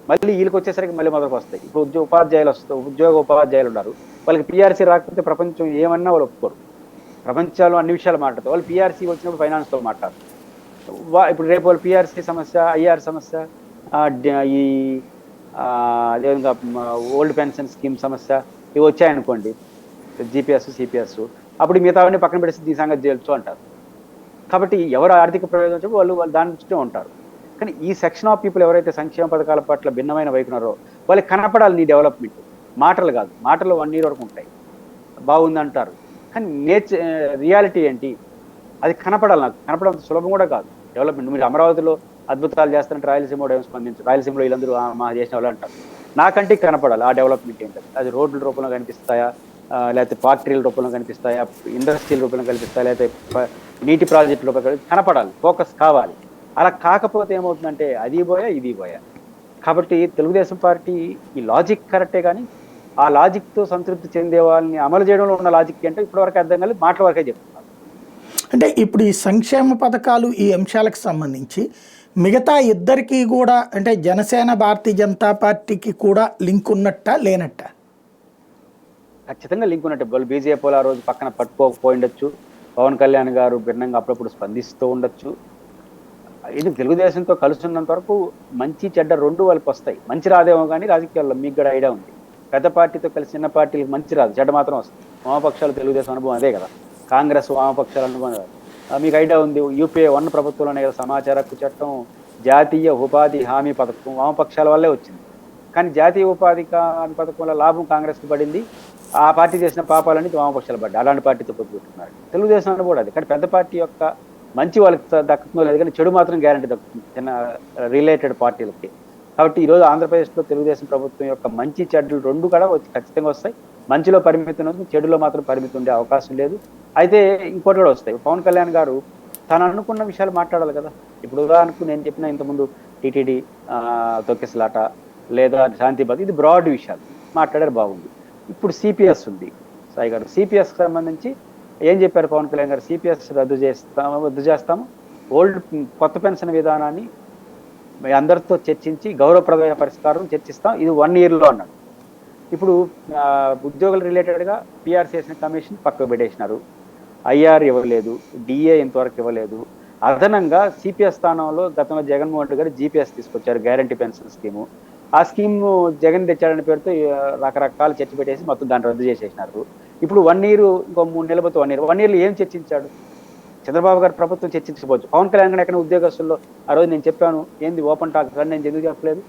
మళ్ళీ వీళ్ళకి వచ్చేసరికి మళ్ళీ మొదలకు వస్తాయి. ఇప్పుడు ఉద్యోగ ఉపాధ్యాయులు ఉన్నారు. వాళ్ళకి పీఆర్సీ రాకపోతే ప్రపంచం ఏమన్నా వాళ్ళు ఒప్పుకోరు. ప్రపంచాలు అన్ని విషయాలు మాట్లాడతారు. వాళ్ళు పీఆర్సీ వచ్చినప్పుడు ఫైనాన్స్తో మాట్లాడతారు. ఇప్పుడు రేపు వాళ్ళు పీఆర్సీ సమస్య, ఐఆర్ సమస్య, ఈ అదేవిధంగా ఓల్డ్ పెన్షన్ స్కీమ్ సమస్య ఇవి వచ్చాయనుకోండి, జీపీఎస్, సిపిఎస్, అప్పుడు మిగతావన్నీ పక్కన పెట్టి ఈ సంగతి చేయొచ్చు అంటారు. కాబట్టి ఎవరు ఆర్థిక ప్రయోజనం చెప్పి వాళ్ళు దాని దృష్టిలో ఉంటారు. కానీ ఈ సెక్షన్ ఆఫ్ పీపుల్ ఎవరైతే సంక్షేమ పథకాల పట్ల భిన్నమైన వైపున్నారో వాళ్ళకి కనపడాలి నీ డెవలప్మెంట్. మాటలు కాదు, మాటలు 1 year వరకు ఉంటాయి, బాగుందంటారు. కానీ రియాలిటీ ఏంటి అది కనపడాలి. నాకు కనపడడం సులభం కూడా కాదు. డెవలప్మెంట్ మీరు అమరావతిలో అద్భుతాలు చేస్తారంటే రాయలసీమ స్పందించు, రాయలసీమలో వీళ్ళందరూ మా చేసిన వాళ్ళు అంటారు. నాకంటే కనపడాలి ఆ డెవలప్మెంట్ ఏంటంటే అది రోడ్ల రూపంలో కనిపిస్తాయా, లేకపోతే ఫ్యాక్టరీల రూపంలో కనిపిస్తాయా, ఇండస్ట్రియల్ రూపంలో కనిపిస్తాయా, లేకపోతే నీటి ప్రాజెక్టు రూపంలో కనపడాలి, ఫోకస్ కావాలి. అలా కాకపోతే ఏమవుతుందంటే అది పోయా ఇది పోయా. కాబట్టి తెలుగుదేశం పార్టీ ఈ లాజిక్ కరెక్టే, కానీ ఆ లాజిక్తో సంతృప్తి చెందే వాళ్ళని అమలు చేయడంలో ఉన్న లాజిక్ అంటే ఇప్పటివరకు అర్థం కాలేదు, మాటల వరకే చెప్తున్నారు. అంటే ఇప్పుడు ఈ సంక్షేమ పథకాలు ఈ అంశాలకు సంబంధించి మిగతా ఇద్దరికి కూడా అంటే జనసేన, భారతీయ జనతా పార్టీకి కూడా లింక్ ఉన్నట్ట లేనట్ట? ఖచ్చితంగా లింక్ ఉన్నట్టు. వాళ్ళు బీజేపీ ఆ రోజు పక్కన పట్టుకోకపోయిండొచ్చు, పవన్ కళ్యాణ్ గారు భిన్నంగా అప్పుడప్పుడు స్పందిస్తూ ఉండొచ్చు. ఇది తెలుగుదేశంతో కలుస్తున్నంత వరకు మంచి చెడ్డ రెండు వాళ్ళకి వస్తాయి. మంచి రాదేమో కానీ రాజకీయాల్లో మీకు కూడా ఐడియా ఉంది, పెద్ద పార్టీతో కలిసి చిన్న పార్టీలకు మంచి రాదు, చెడ్డ మాత్రం వస్తుంది. వామపక్షాలు తెలుగుదేశం అనుభవం అదే కదా, కాంగ్రెస్ వామపక్షాల అనుభవం మీకు ఐడియా ఉంది. యూపీఏ 1 ప్రభుత్వంలోనే కదా సమాచార హక్కు చట్టం, జాతీయ ఉపాధి హామీ పథకం వామపక్షాల వల్లే వచ్చింది. కానీ జాతీయ ఉపాధి హామీ పథకం వల్ల లాభం కాంగ్రెస్కి పడింది, ఆ పార్టీ చేసిన పాపాలని వామపక్షాలు పడ్డాయి. అలాంటి పార్టీతో పొత్తుకుంటున్నారు. తెలుగుదేశం అనుభవం అది. కానీ పెద్ద పార్టీ యొక్క మంచి వాళ్ళకి దక్కుతుందో లేదు, కానీ చెడు మాత్రం గ్యారంటీ దక్కుతుంది చిన్న రిలేటెడ్ పార్టీలకి. కాబట్టి ఈరోజు ఆంధ్రప్రదేశ్లో తెలుగుదేశం ప్రభుత్వం యొక్క మంచి చెడులు రెండు కూడా ఖచ్చితంగా వస్తాయి. మంచిలో పరిమితి ఉన్నది, చెడులో మాత్రం పరిమితి ఉండే అవకాశం లేదు. అయితే ఇంకోటి కూడా వస్తాయి. పవన్ కళ్యాణ్ గారు తను అనుకున్న విషయాలు మాట్లాడాలి కదా. ఇప్పుడు ఉదాహరణకు నేను చెప్పిన ఇంతకుముందు టీటీడీ తొక్కిసలాట లేదా శాంతిబాద్, ఇది బ్రాడ్ విషయాలు మాట్లాడారు, బాగుంది. ఇప్పుడు సిపిఎస్ ఉంది సాయి గారు, సిపిఎస్కి సంబంధించి ఏం చెప్పారు పవన్ కళ్యాణ్ గారు? సిపిఎస్ రద్దు చేస్తాము, కొత్త పెన్షన్ విధానాన్ని అందరితో చర్చించి గౌరవప్రదమైన పరిష్కారం చర్చిస్తాం, ఇది 1 yearలో అన్నాడు. ఇప్పుడు ఉద్యోగులు రిలేటెడ్గా పీఆర్సీ చేసిన కమిషన్ పక్కకు పెట్టేసినారు, ఐఆర్ ఇవ్వలేదు, డిఏ ఇంతవరకు ఇవ్వలేదు. అదనంగా సిపిఎస్ స్థానంలో గతంలో జగన్మోహన్ రెడ్డి గారు జీపీఎస్ తీసుకొచ్చారు, గ్యారంటీ పెన్షన్ స్కీము. ఆ స్కీమ్ జగన్ తెచ్చాడని పేరుతో రకరకాల చర్చ పెట్టేసి మొత్తం దాన్ని రద్దు చేసేసినారు. ఇప్పుడు 1 year, ఇంకో 3 నెలలు పోతే 1 year. 1 yearలో ఏం చర్చించాడు? చంద్రబాబు గారు ప్రభుత్వం చర్చించకపోవచ్చు, పవన్ కళ్యాణ్ గారు ఎక్కడ ఉద్యోగస్తుల్లో ఆ రోజు నేను చెప్పాను ఏంది ఓపెన్ టాక్ కానీ నేను ఎందుకు చెప్పలేదు?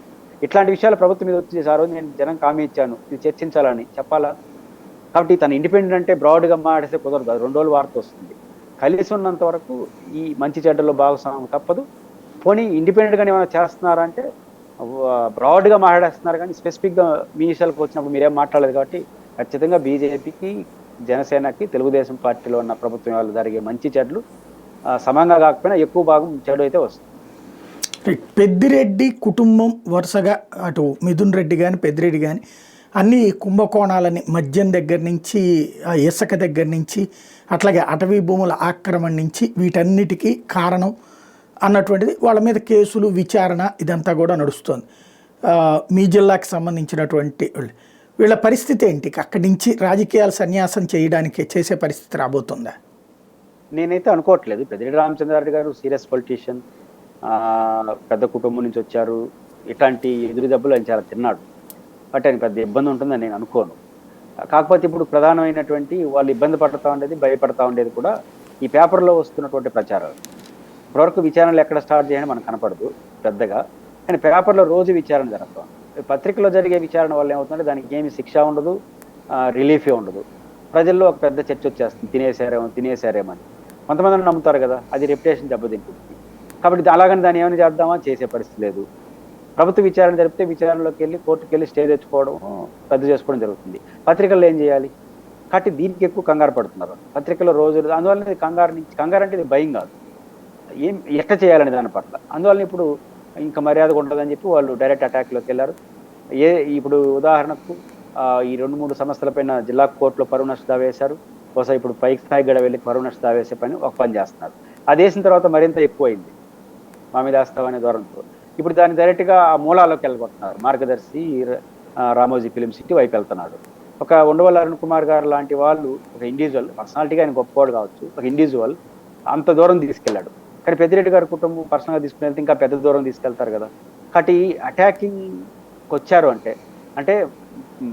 ఇట్లాంటి విషయాలు ప్రభుత్వం మీద వచ్చి చేసి ఆ రోజు నేను జనం హామీ ఇచ్చాను ఇది చర్చించాలని చెప్పాలా? కాబట్టి తను ఇండిపెండెంట్ అంటే బ్రాడ్గా మాట్లాడితే కుదరదు, 2 రోజులు వార్త వస్తుంది. కలిసి ఉన్నంత వరకు ఈ మంచి చెడ్డల్లో భాగస్వామ్యం తప్పదు. పోనీ ఇండిపెండెంట్గానే ఏమైనా చేస్తున్నారా అంటే బ్రాడ్గా మాట్లాడేస్తున్నారు, కానీ స్పెసిఫిక్గా మీ విషయాలకు వచ్చినప్పుడు మీరేం మాట్లాడలేదు. కాబట్టి ఖచ్చితంగా బీజేపీకి, జనసేనకి, తెలుగుదేశం పార్టీలో ఉన్న ప్రభుత్వం వాళ్ళు జరిగే మంచి చెడ్లు సమంగా కాకపోయినా ఎక్కువ భాగం చెడు అయితే వస్తుంది. పెద్దిరెడ్డి కుటుంబం వరుసగా అటు మిథున్ రెడ్డి కానీ పెద్దిరెడ్డి కానీ అన్ని కుంభకోణాలని మద్యం దగ్గర నుంచి ఇసుక దగ్గర నుంచి అట్లాగే అటవీ భూముల ఆక్రమణ నుంచి వీటన్నిటికీ కారణం అన్నటువంటిది వాళ్ళ మీద కేసులు, విచారణ ఇదంతా కూడా నడుస్తుంది. మీ జిల్లాకి సంబంధించినటువంటి వీళ్ళ పరిస్థితి ఏంటి? అక్కడి నుంచి రాజకీయాలు సన్యాసం చేయడానికి చేసే పరిస్థితి రాబోతుందా? నేనైతే అనుకోవట్లేదు. పెద్దిరెడ్డి రామచంద్రారెడ్డి గారు సీరియస్ పొలిటీషియన్, పెద్ద కుటుంబం నుంచి వచ్చారు. ఇట్లాంటి ఎదురు దెబ్బలు ఆయన చాలా తిన్నాడు. బట్ ఆయన పెద్ద ఇబ్బంది ఉంటుందని నేను అనుకోను. కాకపోతే ఇప్పుడు ప్రధానమైనటువంటి వాళ్ళు ఇబ్బంది పడుతూ ఉండేది, భయపడతా ఉండేది కూడా ఈ పేపర్లో వస్తున్నటువంటి ప్రచారాలు. ఇప్పటివరకు విచారణలు ఎక్కడ స్టార్ట్ చేయాలని మనకు కనపడదు పెద్దగా, కానీ పేపర్లో రోజు విచారణ జరుగుతాం. పత్రికలో జరిగే విచారణ వల్ల ఏమవుతుందంటే దానికి ఏమి శిక్ష ఉండదు, రిలీఫే ఉండదు. ప్రజల్లో ఒక పెద్ద చర్చ వచ్చేస్తుంది, తినేసారేమని. కొంతమంది నమ్ముతారు కదా, అది రెప్యుటేషన్ దెబ్బతింటుంది. కాబట్టి అలాగని దాన్ని ఏమైనా చేద్దామా, చేసే పరిస్థితి లేదు. ప్రభుత్వ విచారణ జరిపితే విచారణలోకి వెళ్ళి కోర్టుకు వెళ్ళి స్టే తెచ్చుకోవడం, రద్దు చేసుకోవడం జరుగుతుంది. పత్రికల్లో ఏం చేయాలి? కాబట్టి దీనికి ఎక్కువ కంగారు పడుతున్నారు పత్రికలో రోజులు. అందువల్ల ఇది కంగారు అంటే ఇది భయం కాదు, ఏం ఎట్లా చేయాలని దాని పట్ల. అందువల్ల ఇప్పుడు ఇంకా మర్యాద ఉండదని చెప్పి వాళ్ళు డైరెక్ట్ అటాక్లోకి వెళ్ళారు. ఇప్పుడు ఉదాహరణకు ఈ 2-3 సంస్థలపైన జిల్లా కోర్టులో పరువు నష్ట దావా వేశారు. బహుశా ఇప్పుడు పైకి స్థాయి గడ వెళ్ళి పరువు నష్ట దావా వేసే ఒక పని చేస్తున్నారు. అది వేసిన తర్వాత మరింత ఎక్కువైంది మా మీద వేస్తామనే ధోరణితో. ఇప్పుడు దాన్ని డైరెక్ట్గా ఆ మూలాల్లోకి వెళ్ళబోతున్నారు. మార్గదర్శి రామోజీ ఫిలిం సిటీ వైపు వెళ్తున్నాడు. ఒక ఉండవల్లి అరుణ్ కుమార్ గారు లాంటి వాళ్ళు, ఒక ఇండివిజువల్, పర్సనాలిటీగా ఆయన గొప్పవాడు కావచ్చు, ఒక ఇండివిజువల్ అంత దూరం తీసుకెళ్ళాడు. కానీ పెద్దిరెడ్డి గారి కుటుంబం పర్సనల్గా తీసుకుని వెళ్తే ఇంకా పెద్ద దూరం తీసుకెళ్తారు కదా. కాబట్టి అటాకింగ్కి వచ్చారు అంటే అంటే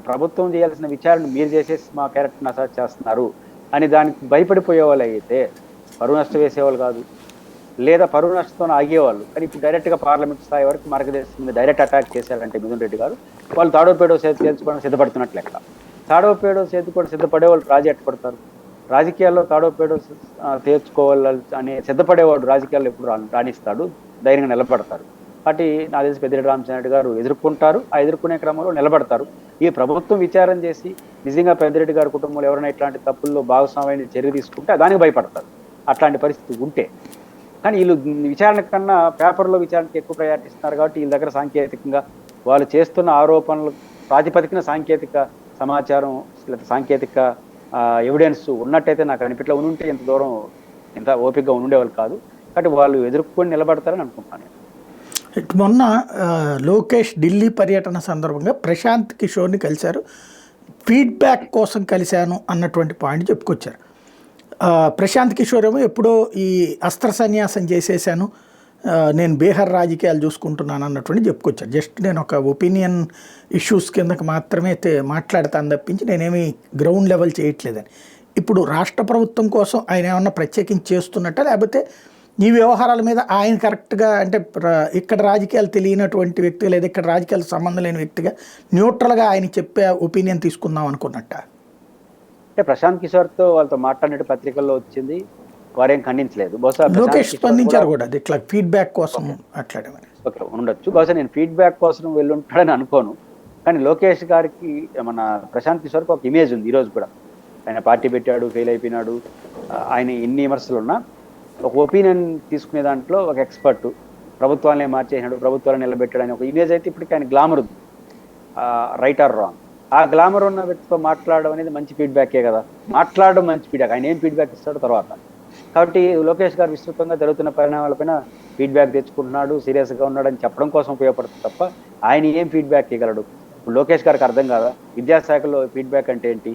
ప్రభుత్వం చేయాల్సిన విచారణ మీరు చేసేసి మా క్యారెక్టర్ని అసాట్ చేస్తున్నారు అని దానికి భయపడిపోయే వాళ్ళు అయితే పరువు నష్టం వేసేవాళ్ళు కాదు, లేదా పరువు నష్టంతో ఆగేవాళ్ళు. కానీ ఇప్పుడు డైరెక్ట్గా పార్లమెంట్ స్థాయి వరకు మార్గదర్శి మీద డైరెక్ట్ అటాక్ చేశారంటే మిథున్ రెడ్డి గారు, వాళ్ళు తాడోపేడో చేర్చుకోవడం సిద్ధపడుతున్నట్లు లెక్క. తాడోపేడో చేర్చుకోవడం సిద్ధపడేవాళ్ళు రాజీ ఎట్టపడతారు? రాజకీయాల్లో తాడోపేడో తీర్చుకోవాలి అనే సిద్ధపడేవాడు రాజకీయాల్లో ఎప్పుడు రాణిస్తాడు, ధైర్యంగా నిలబడతారు. కాబట్టి నాకు తెలిసి పెద్దిరెడ్డి రామచంద్రరెడ్డి గారు ఎదుర్కొంటారు. ఆ ఎదుర్కొనే క్రమంలో నిలబడతారు. ఈ ప్రభుత్వం విచారణ చేసి నిజంగా పెద్దిరెడ్డి గారి కుటుంబంలో ఎవరైనా ఇట్లాంటి తప్పుల్లో భాగస్వామ్యాన్ని చర్య తీసుకుంటే దానికి భయపడతారు అట్లాంటి పరిస్థితి ఉంటే. కానీ వీళ్ళు విచారణ కన్నా పేపర్లో విచారణకి ఎక్కువ ప్రయారిటీ ఇస్తున్నారు. కాబట్టి వీళ్ళ దగ్గర సాంకేతికంగా వాళ్ళు చేస్తున్న ఆరోపణలు ప్రాతిపదికన సాంకేతిక సమాచారం లేదా సాంకేతిక ఎవిడెన్స్ ఉన్నట్టయితే నాకు అనిపిట్లా ఉంటే ఇంత దూరం ఇంత ఓపికగా ఉండేవాళ్ళు కాదు. కాబట్టి వాళ్ళు ఎదుర్కొని నిలబడతారని అనుకుంటున్నాను. మొన్న లోకేష్ ఢిల్లీ పర్యటన సందర్భంగా ప్రశాంత్ కిషోర్ని కలిశారు. ఫీడ్బ్యాక్ కోసం కలిశాను అన్నటువంటి పాయింట్ చెప్పుకొచ్చారు. ప్రశాంత్ కిషోర్ ఏమో ఎప్పుడో ఈ అస్త్ర సన్యాసం చేసేసాను, నేను బీహార్ రాజకీయాలు చూసుకుంటున్నాను అన్నటువంటి చెప్పుకొచ్చారు. జస్ట్ నేను ఒక ఒపీనియన్ ఇష్యూస్ కిందకి మాత్రమే మాట్లాడతాను తప్పించి నేనేమి గ్రౌండ్ లెవెల్ చేయట్లేదని. ఇప్పుడు రాష్ట్ర ప్రభుత్వం కోసం ఆయన ఏమన్నా ప్రత్యేకించి చేస్తున్నట్ట, లేకపోతే ఈ వ్యవహారాల మీద ఆయన కరెక్ట్గా అంటే ఇక్కడ రాజకీయాలు తెలియనటువంటి వ్యక్తి లేదా ఇక్కడ రాజకీయాలకు సంబంధం లేని వ్యక్తిగా న్యూట్రల్గా ఆయన చెప్పే ఒపీనియన్ తీసుకుందాం అనుకున్నట్ట? అంటే ప్రశాంత్ కిషోర్తో వాళ్ళతో మాట్లాడినట్టు పత్రికల్లో వచ్చింది, వారేం ఖండించలేదు. బహుశా లోకేష్ స్పందించారు కూడా ఇట్లా ఫీడ్బ్యాక్ కోసం మాట్లాడమని. ఓకే, ఉండొచ్చు. బహుశా నేను ఫీడ్బ్యాక్ కోసం వెళ్ళుంటాడని అనుకోను. కానీ లోకేష్ గారికి మన ప్రశాంత్ కిషోర్కి ఒక ఇమేజ్ ఉంది ఈరోజు కూడా. ఆయన పార్టీ పెట్టాడు, ఫెయిల్ అయిపోయినాడు, ఆయన ఎన్ని విమర్శలు ఉన్నా ఒక ఒపీనియన్ తీసుకునే దాంట్లో ఒక ఎక్స్పర్ట్, ప్రభుత్వాలనే మార్చేసినాడు, ప్రభుత్వాలను నిలబెట్టాడు అని ఒక ఇమేజ్ అయితే ఇప్పటికీ ఆయన గ్లామర్ ఉంది, రైట్ ఆర్ రాంగ్. ఆ గ్లామర్ ఉన్న వ్యక్తితో మాట్లాడడం అనేది మంచి ఫీడ్బ్యాకే కదా. మాట్లాడడం మంచి ఫీడ్బ్యాక్, ఆయన ఏం ఫీడ్బ్యాక్ ఇస్తాడో తర్వాత. కాబట్టి లోకేష్ గారు విస్తృతంగా జరుగుతున్న పరిణామాలపైన ఫీడ్బ్యాక్ తెచ్చుకుంటున్నాడు, సీరియస్గా ఉన్నాడని చెప్పడం కోసం ఉపయోగపడుతుంది తప్ప ఆయన ఏం ఫీడ్బ్యాక్ ఇవ్వగలడు? ఇప్పుడు లోకేష్ గారికి అర్థం కాదా విద్యాశాఖలో ఫీడ్బ్యాక్ అంటే ఏంటి?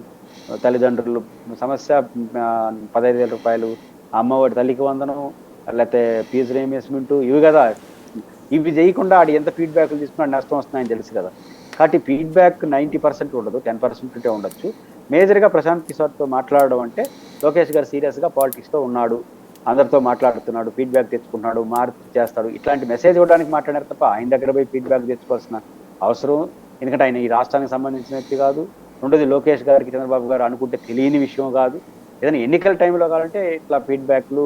తల్లిదండ్రులు సమస్య 15,000 రూపాయలు, అమ్మఒడి, తల్లికి వందనం, లేకపోతే ఫీజు రీయింబర్స్మెంట్, ఇవి కదా. ఇవి చేయకుండా ఆడు ఎంత ఫీడ్బ్యాక్లు తీసుకున్నాడు నష్టం వస్తున్నాయని తెలుసు కదా. కాబట్టి ఫీడ్బ్యాక్ 90% ఉండదు, 10% ఉండొచ్చు. మేజర్గా ప్రశాంత్ కిషోర్తో మాట్లాడడం అంటే లోకేష్ గారు సీరియస్గా పాలిటిక్స్లో ఉన్నాడు, అందరితో మాట్లాడుతున్నాడు, ఫీడ్బ్యాక్ తెచ్చుకుంటున్నాడు, మార్పు చేస్తాడు, ఇట్లాంటి మెసేజ్ ఇవ్వడానికి మాట్లాడారు తప్ప ఆయన దగ్గర పోయి ఫీడ్బ్యాక్ తెచ్చుకోవాల్సిన అవసరం. ఎందుకంటే ఆయన ఈ రాష్ట్రానికి సంబంధించిన వ్యక్తి కాదు. రెండోది లోకేష్ గారికి చంద్రబాబు గారు అనుకుంటే తెలియని విషయం కాదు. ఏదైనా ఎన్నికల టైంలో కావాలంటే ఇట్లా ఫీడ్బ్యాక్లు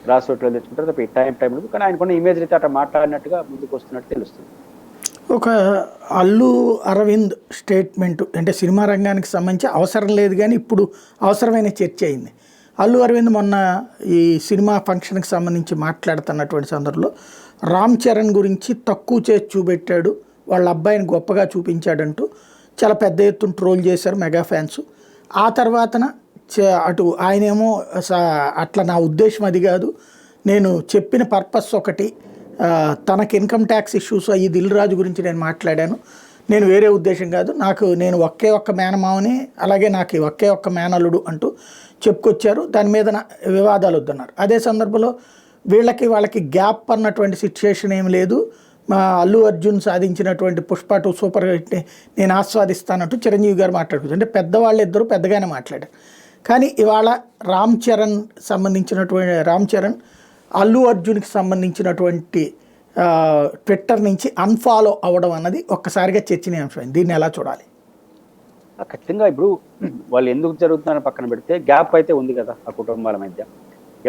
గ్రాస్ రూట్లో తెచ్చుకుంటారు తప్ప ఈ టైంలో. కానీ ఆయనకున్న ఇమేజ్ అయితే అట్లా మాట్లాడినట్టుగా ముందుకు వస్తున్నట్టు తెలుస్తుంది. ఒక అల్లు అరవింద్ స్టేట్మెంట్ అంటే సినిమా రంగానికి సంబంధించి అవసరం లేదు కానీ ఇప్పుడు అవసరమైన చర్చ అయింది. అల్లు అరవింద్ మొన్న ఈ సినిమా ఫంక్షన్కి సంబంధించి మాట్లాడుతున్నటువంటి సందర్భంలో రామ్ చరణ్ గురించి తక్కువ చేసి చూపెట్టాడు, వాళ్ళ అబ్బాయిని గొప్పగా చూపించాడంటూ చాలా పెద్ద ఎత్తున ట్రోల్ చేశారు మెగా ఫ్యాన్స్. ఆ తర్వాతన అటు ఆయనేమో అట్లా నా ఉద్దేశం అది కాదు, నేను చెప్పిన పర్పస్ ఒకటి, తనకి ఇన్కమ్ ట్యాక్స్ ఇష్యూస్ అయ్యి దిల్ రాజు గురించి నేను మాట్లాడాను, నేను వేరే ఉద్దేశం కాదు, నేను ఒకే ఒక్క మేనమావని, అలాగే నాకు ఒకే ఒక్క మేనల్లుడు అంటూ చెప్పుకొచ్చారు. దాని మీద వివాదాలు వద్దన్నారు. అదే సందర్భంలో వాళ్ళకి గ్యాప్ అన్నటువంటి సిచ్యుయేషన్ ఏం లేదు, మా అల్లు అర్జున్ సాధించినటువంటి పుష్ప 2 సూపర్ హిట్ని నేను ఆస్వాదిస్తానంటూ చిరంజీవి గారు మాట్లాడుకుంటారు. అంటే పెద్దవాళ్ళు ఇద్దరు పెద్దగానే మాట్లాడారు. కానీ ఇవాళ రామ్ చరణ్ అల్లు అర్జున్కి సంబంధించినటువంటి ట్విట్టర్ నుంచి అన్ఫాలో అవ్వడం అన్నది ఒక్కసారిగా చర్చనీయాంశమైంది. దీన్ని ఎలా చూడాలి? ఖచ్చితంగా ఇప్పుడు వాళ్ళు ఎందుకు జరుగుతున్నారని పక్కన పెడితే గ్యాప్ అయితే ఉంది కదా ఆ కుటుంబాల మధ్య.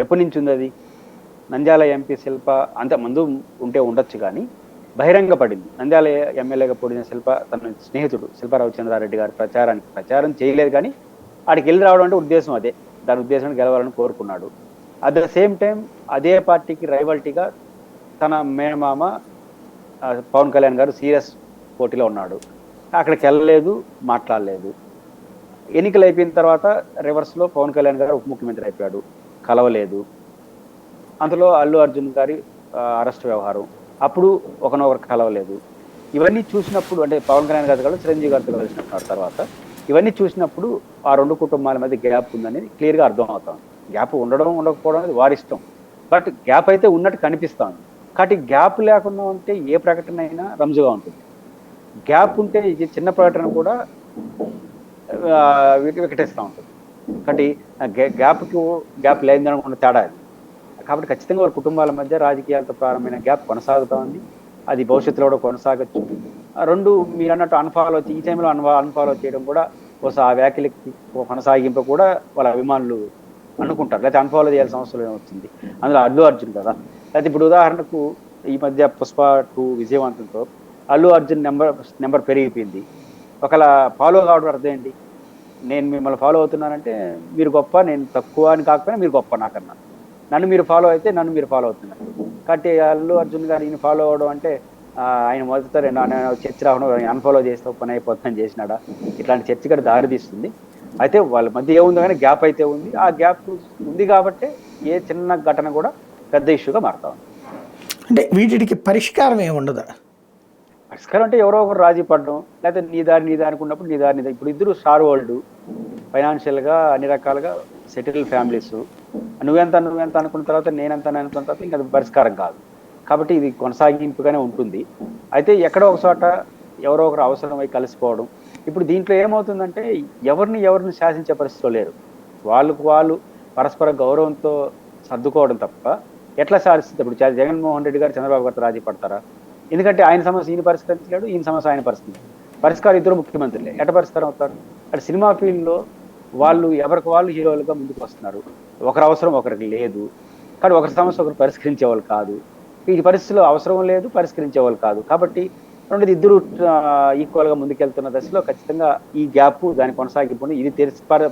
ఎప్పటి నుంచి ఉంది అది? నంద్యాల ఎంపీ శిల్ప అంత ముందు ఉంటే ఉండొచ్చు, కానీ బహిరంగ పడింది. నంద్యాల ఎమ్మెల్యేగా పొడిన శిల్ప తన స్నేహితుడు శిల్ప రవిచంద్రారెడ్డి గారి ప్రచారం చేయలేదు, కానీ ఆడికి వెళ్ళి రావడం అంటే ఉద్దేశం అదే, దాని ఉద్దేశం గెలవాలని కోరుకున్నాడు. అట్ ద సేమ్ టైం అదే పార్టీకి రైవల్టీగా తన మేనమామ పవన్ కళ్యాణ్ గారు సీరియస్ పోటీలో ఉన్నాడు. అక్కడికి వెళ్ళలేదు, మాట్లాడలేదు. ఎన్నికలు అయిపోయిన తర్వాత రివర్స్లో పవన్ కళ్యాణ్ గారు ఉప ముఖ్యమంత్రి అయిపోయాడు, కలవలేదు. అందులో అల్లు అర్జున్ గారి అరెస్ట్ వ్యవహారం, అప్పుడు ఒకనొకరు కలవలేదు. ఇవన్నీ చూసినప్పుడు అంటే పవన్ కళ్యాణ్ గారు కూడా చిరంజీవి గారితో కలిసినప్పుడు తర్వాత ఇవన్నీ చూసినప్పుడు ఆ రెండు కుటుంబాల మధ్య గ్యాప్ ఉందని క్లియర్గా అర్థం అవుతాం. గ్యాప్ ఉండడం ఉండకపోవడం అనేది వారి ఇష్టం, బట్ గ్యాప్ అయితే ఉన్నట్టు కనిపిస్తాం. కాబట్టి గ్యాప్ లేకుండా ఉంటే ఏ ప్రకటన అయినా రంజుగా ఉంటుంది. గ్యాప్ ఉంటే ఇది చిన్న ప్రకటన కూడా వికటిస్తూ ఉంటుంది. కాబట్టి గ్యాప్ లేదనుకున్న తేడా అది. కాబట్టి ఖచ్చితంగా వాళ్ళ కుటుంబాల మధ్య రాజకీయాలతో ప్రారంభమైన గ్యాప్ కొనసాగుతూ ఉంది. అది భవిష్యత్తులో కూడా కొనసాగచ్చు. రెండు మీరు అన్నట్టు అన్ఫాలో ఈ టైంలో అన్ఫాలో చేయడం కూడా ఆ వ్యాఖ్యలకి కొనసాగింపు కూడా వాళ్ళ అభిమానులు అనుకుంటారు, లేకపోతే అన్ఫాలో చేయాల్సిన అవసరం వచ్చింది. అందులో అల్లు అర్జున్ కదా. లేకపోతే ఇప్పుడు ఉదాహరణకు ఈ మధ్య పుష్ప 2 విజయవంతంతో అల్లు అర్జున్ నెంబర్ పెరిగిపోయింది. ఒకవేళ ఫాలో కావడం అర్థం ఏంటి? నేను మిమ్మల్ని ఫాలో అవుతున్నానంటే మీరు గొప్ప, నేను తక్కువ అని కాకపోయినా మీరు గొప్ప నాకన్నా. నన్ను మీరు ఫాలో అయితే నన్ను మీరు ఫాలో అవుతున్నారు. కాబట్టి అల్లు అర్జున్ గారు ఈయన ఫాలో అవడం అంటే ఆయన మొదట చర్చ రావడం, అన్ఫాలో చేస్తే పని అయిపోతుందని చేసినాడా, ఇట్లాంటి చర్చ కూడా దారితీస్తుంది. అయితే వాళ్ళ మధ్య ఏముందో కానీ గ్యాప్ అయితే ఉంది. ఆ గ్యాప్ ఉంది కాబట్టి ఏ చిన్న ఘటన కూడా పెద్ద ఇష్యూగా మారుతా ఉంది. అంటే వీటికి పరిష్కారం ఏముండదా? పరిష్కారం అంటే ఎవరో ఒకరు రాజీ పడడం, లేకపోతే నీ దారి అనుకున్నప్పుడు నీ దారి. ఇప్పుడు ఇద్దరు స్టార్ వరల్డ్, ఫైనాన్షియల్గా అన్ని రకాలుగా సెటిల్ ఫ్యామిలీస్. నువ్వెంత అనుకున్న తర్వాత నేనెంత అనుకున్న తర్వాత ఇంకా అది పరిష్కారం కాదు. కాబట్టి ఇది కొనసాగింపుగానే ఉంటుంది. అయితే ఎక్కడో ఒక చోట ఎవరో ఒకరు అవసరమై కలిసిపోవడం. ఇప్పుడు దీంట్లో ఏమవుతుందంటే ఎవరిని శాసించే పరిస్థితిలో లేరు. వాళ్ళు పరస్పర గౌరవంతో సర్దుకోవడం తప్ప ఎట్లా శాసిస్తుంది? ఇప్పుడు జగన్మోహన్ రెడ్డి గారు చంద్రబాబు గారితో రాజీ పడతారా? ఎందుకంటే ఆయన సమస్య ఈయన పరిష్కరించలేడు, ఈయన సమస్య ఆయన పరిష్కారం ఇద్దరు ముఖ్యమంత్రులే. ఎట్లా పరిష్కారం అవుతారు? అంటే సినిమా ఫీల్డ్లో వాళ్ళు ఎవరికి వాళ్ళు హీరోలుగా ముందుకు వస్తున్నారు. ఒకరి అవసరం ఒకరికి లేదు, కానీ ఒకరి సమస్య ఒకరు పరిష్కరించేవాళ్ళు కాదు. ఈ పరిస్థితిలో అవసరం లేదు, పరిష్కరించేవాళ్ళు కాదు. కాబట్టి రెండోది ఇద్దరు ఈక్వల్గా ముందుకెళ్తున్న దశలో ఖచ్చితంగా ఈ గ్యాప్ దాని కొనసాగింపు ఇది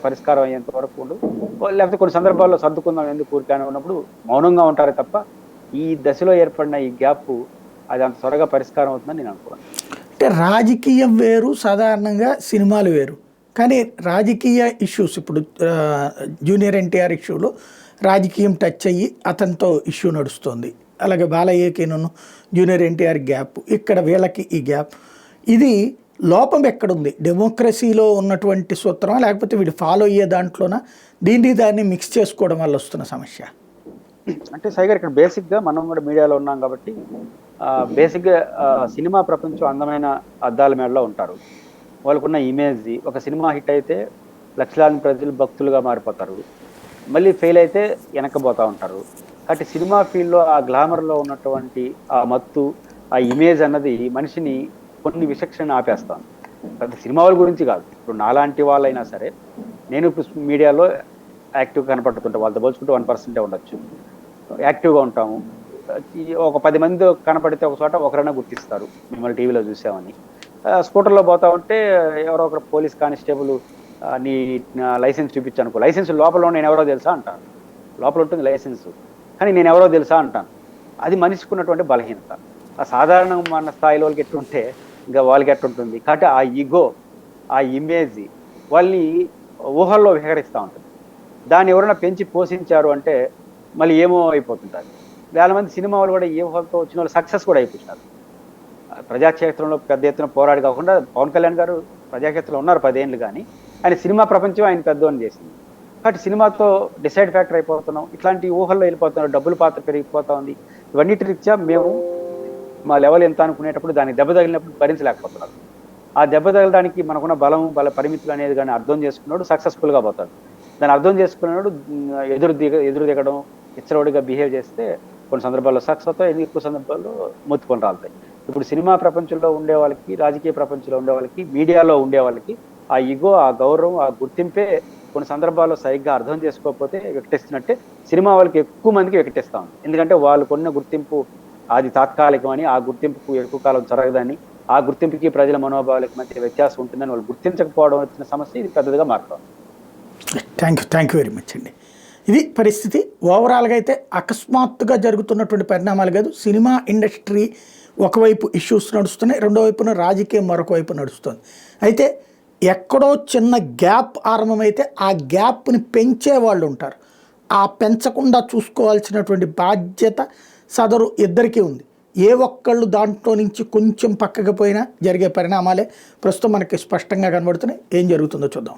పరిష్కారం అయ్యేంత వరకు ఉండు. లేకపోతే కొన్ని సందర్భాల్లో సర్దుకుందాం ఎందుకు ఊరికానే ఉన్నప్పుడు మౌనంగా ఉంటారే తప్ప ఈ దశలో ఏర్పడిన ఈ గ్యాప్ అది అంత త్వరగా పరిష్కారం అవుతుందని నేను అనుకున్నాను. అంటే రాజకీయం వేరు, సాధారణంగా సినిమాలు వేరు. కానీ రాజకీయ ఇష్యూస్ ఇప్పుడు జూనియర్ ఎన్టీఆర్ ఇష్యూలో రాజకీయం టచ్ అయ్యి అతనితో ఇష్యూ నడుస్తుంది. అలాగే బాలయ్యకిను జూనియర్ ఎన్టీఆర్ గ్యాప్, ఇక్కడ వీళ్ళకి ఈ గ్యాప్. ఇది లోపం ఎక్కడుంది? డెమోక్రసీలో ఉన్నటువంటి సూత్రమా, లేకపోతే వీడు ఫాలో అయ్యే దాంట్లోనా, దాన్ని మిక్స్ చేసుకోవడం వల్ల వస్తున్న సమస్య? అంటే సైగర్ ఇక్కడ బేసిక్గా మనం కూడా మీడియాలో ఉన్నాం కాబట్టి బేసిక్గా సినిమా ప్రపంచం అందమైన అద్దాల మేడలో ఉంటారు. వాళ్ళకున్న ఇమేజ్, ఒక సినిమా హిట్ అయితే లక్షలాది ప్రజలు భక్తులుగా మారిపోతారు, మళ్ళీ ఫెయిల్ అయితే వెనక్కిపోతూ ఉంటారు. కాబట్టి సినిమా ఫీల్డ్లో ఆ గ్లామర్లో ఉన్నటువంటి ఆ మత్తు, ఆ ఇమేజ్ అన్నది మనిషిని కొన్ని విచక్షణ ఆపేస్తాను. సినిమా వాళ్ళ గురించి కాదు, ఇప్పుడు నాలాంటి వాళ్ళైనా సరే నేను మీడియాలో యాక్టివ్గా కనపడుతుంటా, వాళ్ళతో పోల్చుకుంటే 1% ఉండొచ్చు, యాక్టివ్గా ఉంటాము. ఒక 10 మంది కనపడితే ఒక చోట ఒకరైనా గుర్తిస్తారు మిమ్మల్ని టీవీలో చూసామని. స్కూటర్లో పోతా ఉంటే ఎవరో ఒకరు పోలీస్ కానిస్టేబుల్ నీ లైసెన్స్ చూపించానుకో, లైసెన్స్ లోపల నేను ఎవరో తెలుసా అంటాను. లోపల ఉంటుంది లైసెన్స్, కానీ నేను ఎవరో తెలుసా అంటాను. అది మనిషికి ఉన్నటువంటి బలహీనత. ఆ సాధారణ మన స్థాయిలో వాళ్ళకి ఎట్టుంటే ఇంకా వాళ్ళకి ఎట్టుంటుంది. కాబట్టి ఆ ఈగో, ఆ ఇమేజ్ వాళ్ళని ఊహల్లో విహరిస్తూ ఉంటుంది. దాన్ని ఎవరైనా పెంచి పోషించారు అంటే మళ్ళీ ఏమో అయిపోతుంటారు. వేల మంది సినిమా వాళ్ళు కూడా ఏ ఊహలతో వచ్చిన వాళ్ళు సక్సెస్ కూడా అయిపోతున్నారు. ప్రజాక్షేత్రంలో పెద్ద ఎత్తున పోరాడి కాకుండా పవన్ కళ్యాణ్ గారు ప్రజాక్షేత్రంలో ఉన్నారు 10 ఏళ్ళు, కానీ ఆయన సినిమా ప్రపంచం ఆయన పెద్దోని చేసింది. కాబట్టి సినిమాతో డిసైడ్ ఫ్యాక్టర్ అయిపోతున్నాం, ఇట్లాంటి ఊహల్లో వెళ్ళిపోతున్నారు, డబ్బుల పాత్ర పెరిగిపోతా ఉంది. ఇవన్నిటి రీత్యా మేము మా లెవెల్ ఎంత అనుకునేటప్పుడు దానికి దెబ్బ తగిలినప్పుడు భరించలేకపోతున్నారు. ఆ దెబ్బ తగలడానికి మనకున్న బల పరిమితులు అనేది కానీ అర్థం చేసుకున్నాడు సక్సెస్ఫుల్గా పోతాడు. దాన్ని అర్థం చేసుకున్నాడు ఎదురు దిగడం, ఇచ్చరవుడిగా బిహేవ్ చేస్తే కొన్ని సందర్భాల్లో సక్సెస్ అవుతాయి, ఎక్కువ సందర్భాల్లో మొత్తుకొని రాలుతాయి. ఇప్పుడు సినిమా ప్రపంచంలో ఉండే వాళ్ళకి, రాజకీయ ప్రపంచంలో ఉండే వాళ్ళకి, మీడియాలో ఉండే వాళ్ళకి ఆ ఈగో, ఆ గౌరవం, ఆ గుర్తింపే కొన్ని సందర్భాల్లో సరిగ్గా అర్థం చేసుకోకపోతే వికటిస్తున్నట్టే సినిమా వాళ్ళకి ఎక్కువ మందికి వికటిస్తా ఉంది. ఎందుకంటే వాళ్ళు కొన్న గుర్తింపు అది తాత్కాలికమని, ఆ గుర్తింపుకు ఎక్కువ కాలం జరగదని, ఆ గుర్తింపుకి ప్రజల మనోభావాలకి మధ్య వ్యత్యాసం ఉంటుందని వాళ్ళు గుర్తించకపోవడం వచ్చిన సమస్య ఇది పెద్దదిగా మారుతుంది. థ్యాంక్ యూ వెరీ మచ్ అండి. ఇది పరిస్థితి. ఓవరాల్గా అయితే అకస్మాత్తుగా జరుగుతున్నటువంటి పరిణామాలు కాదు. సినిమా ఇండస్ట్రీ ఒకవైపు ఇష్యూస్ నడుస్తున్నాయి, రెండో వైపున రాజకీయం మరొక వైపు నడుస్తుంది. అయితే ఎక్కడో చిన్న గ్యాప్ ఆరంభమైతే ఆ గ్యాప్ని పెంచే వాళ్ళు ఉంటారు. ఆ పెంచకుండా చూసుకోవాల్సినటువంటి బాధ్యత సదరు ఇద్దరికీ ఉంది. ఏ ఒక్కళ్ళు దాంట్లో నుంచి కొంచెం పక్కకి పోయినా జరిగే పరిణామాలే ప్రస్తుతం మనకి స్పష్టంగా కనబడుతున్నాయి. ఏం జరుగుతుందో చూద్దాం.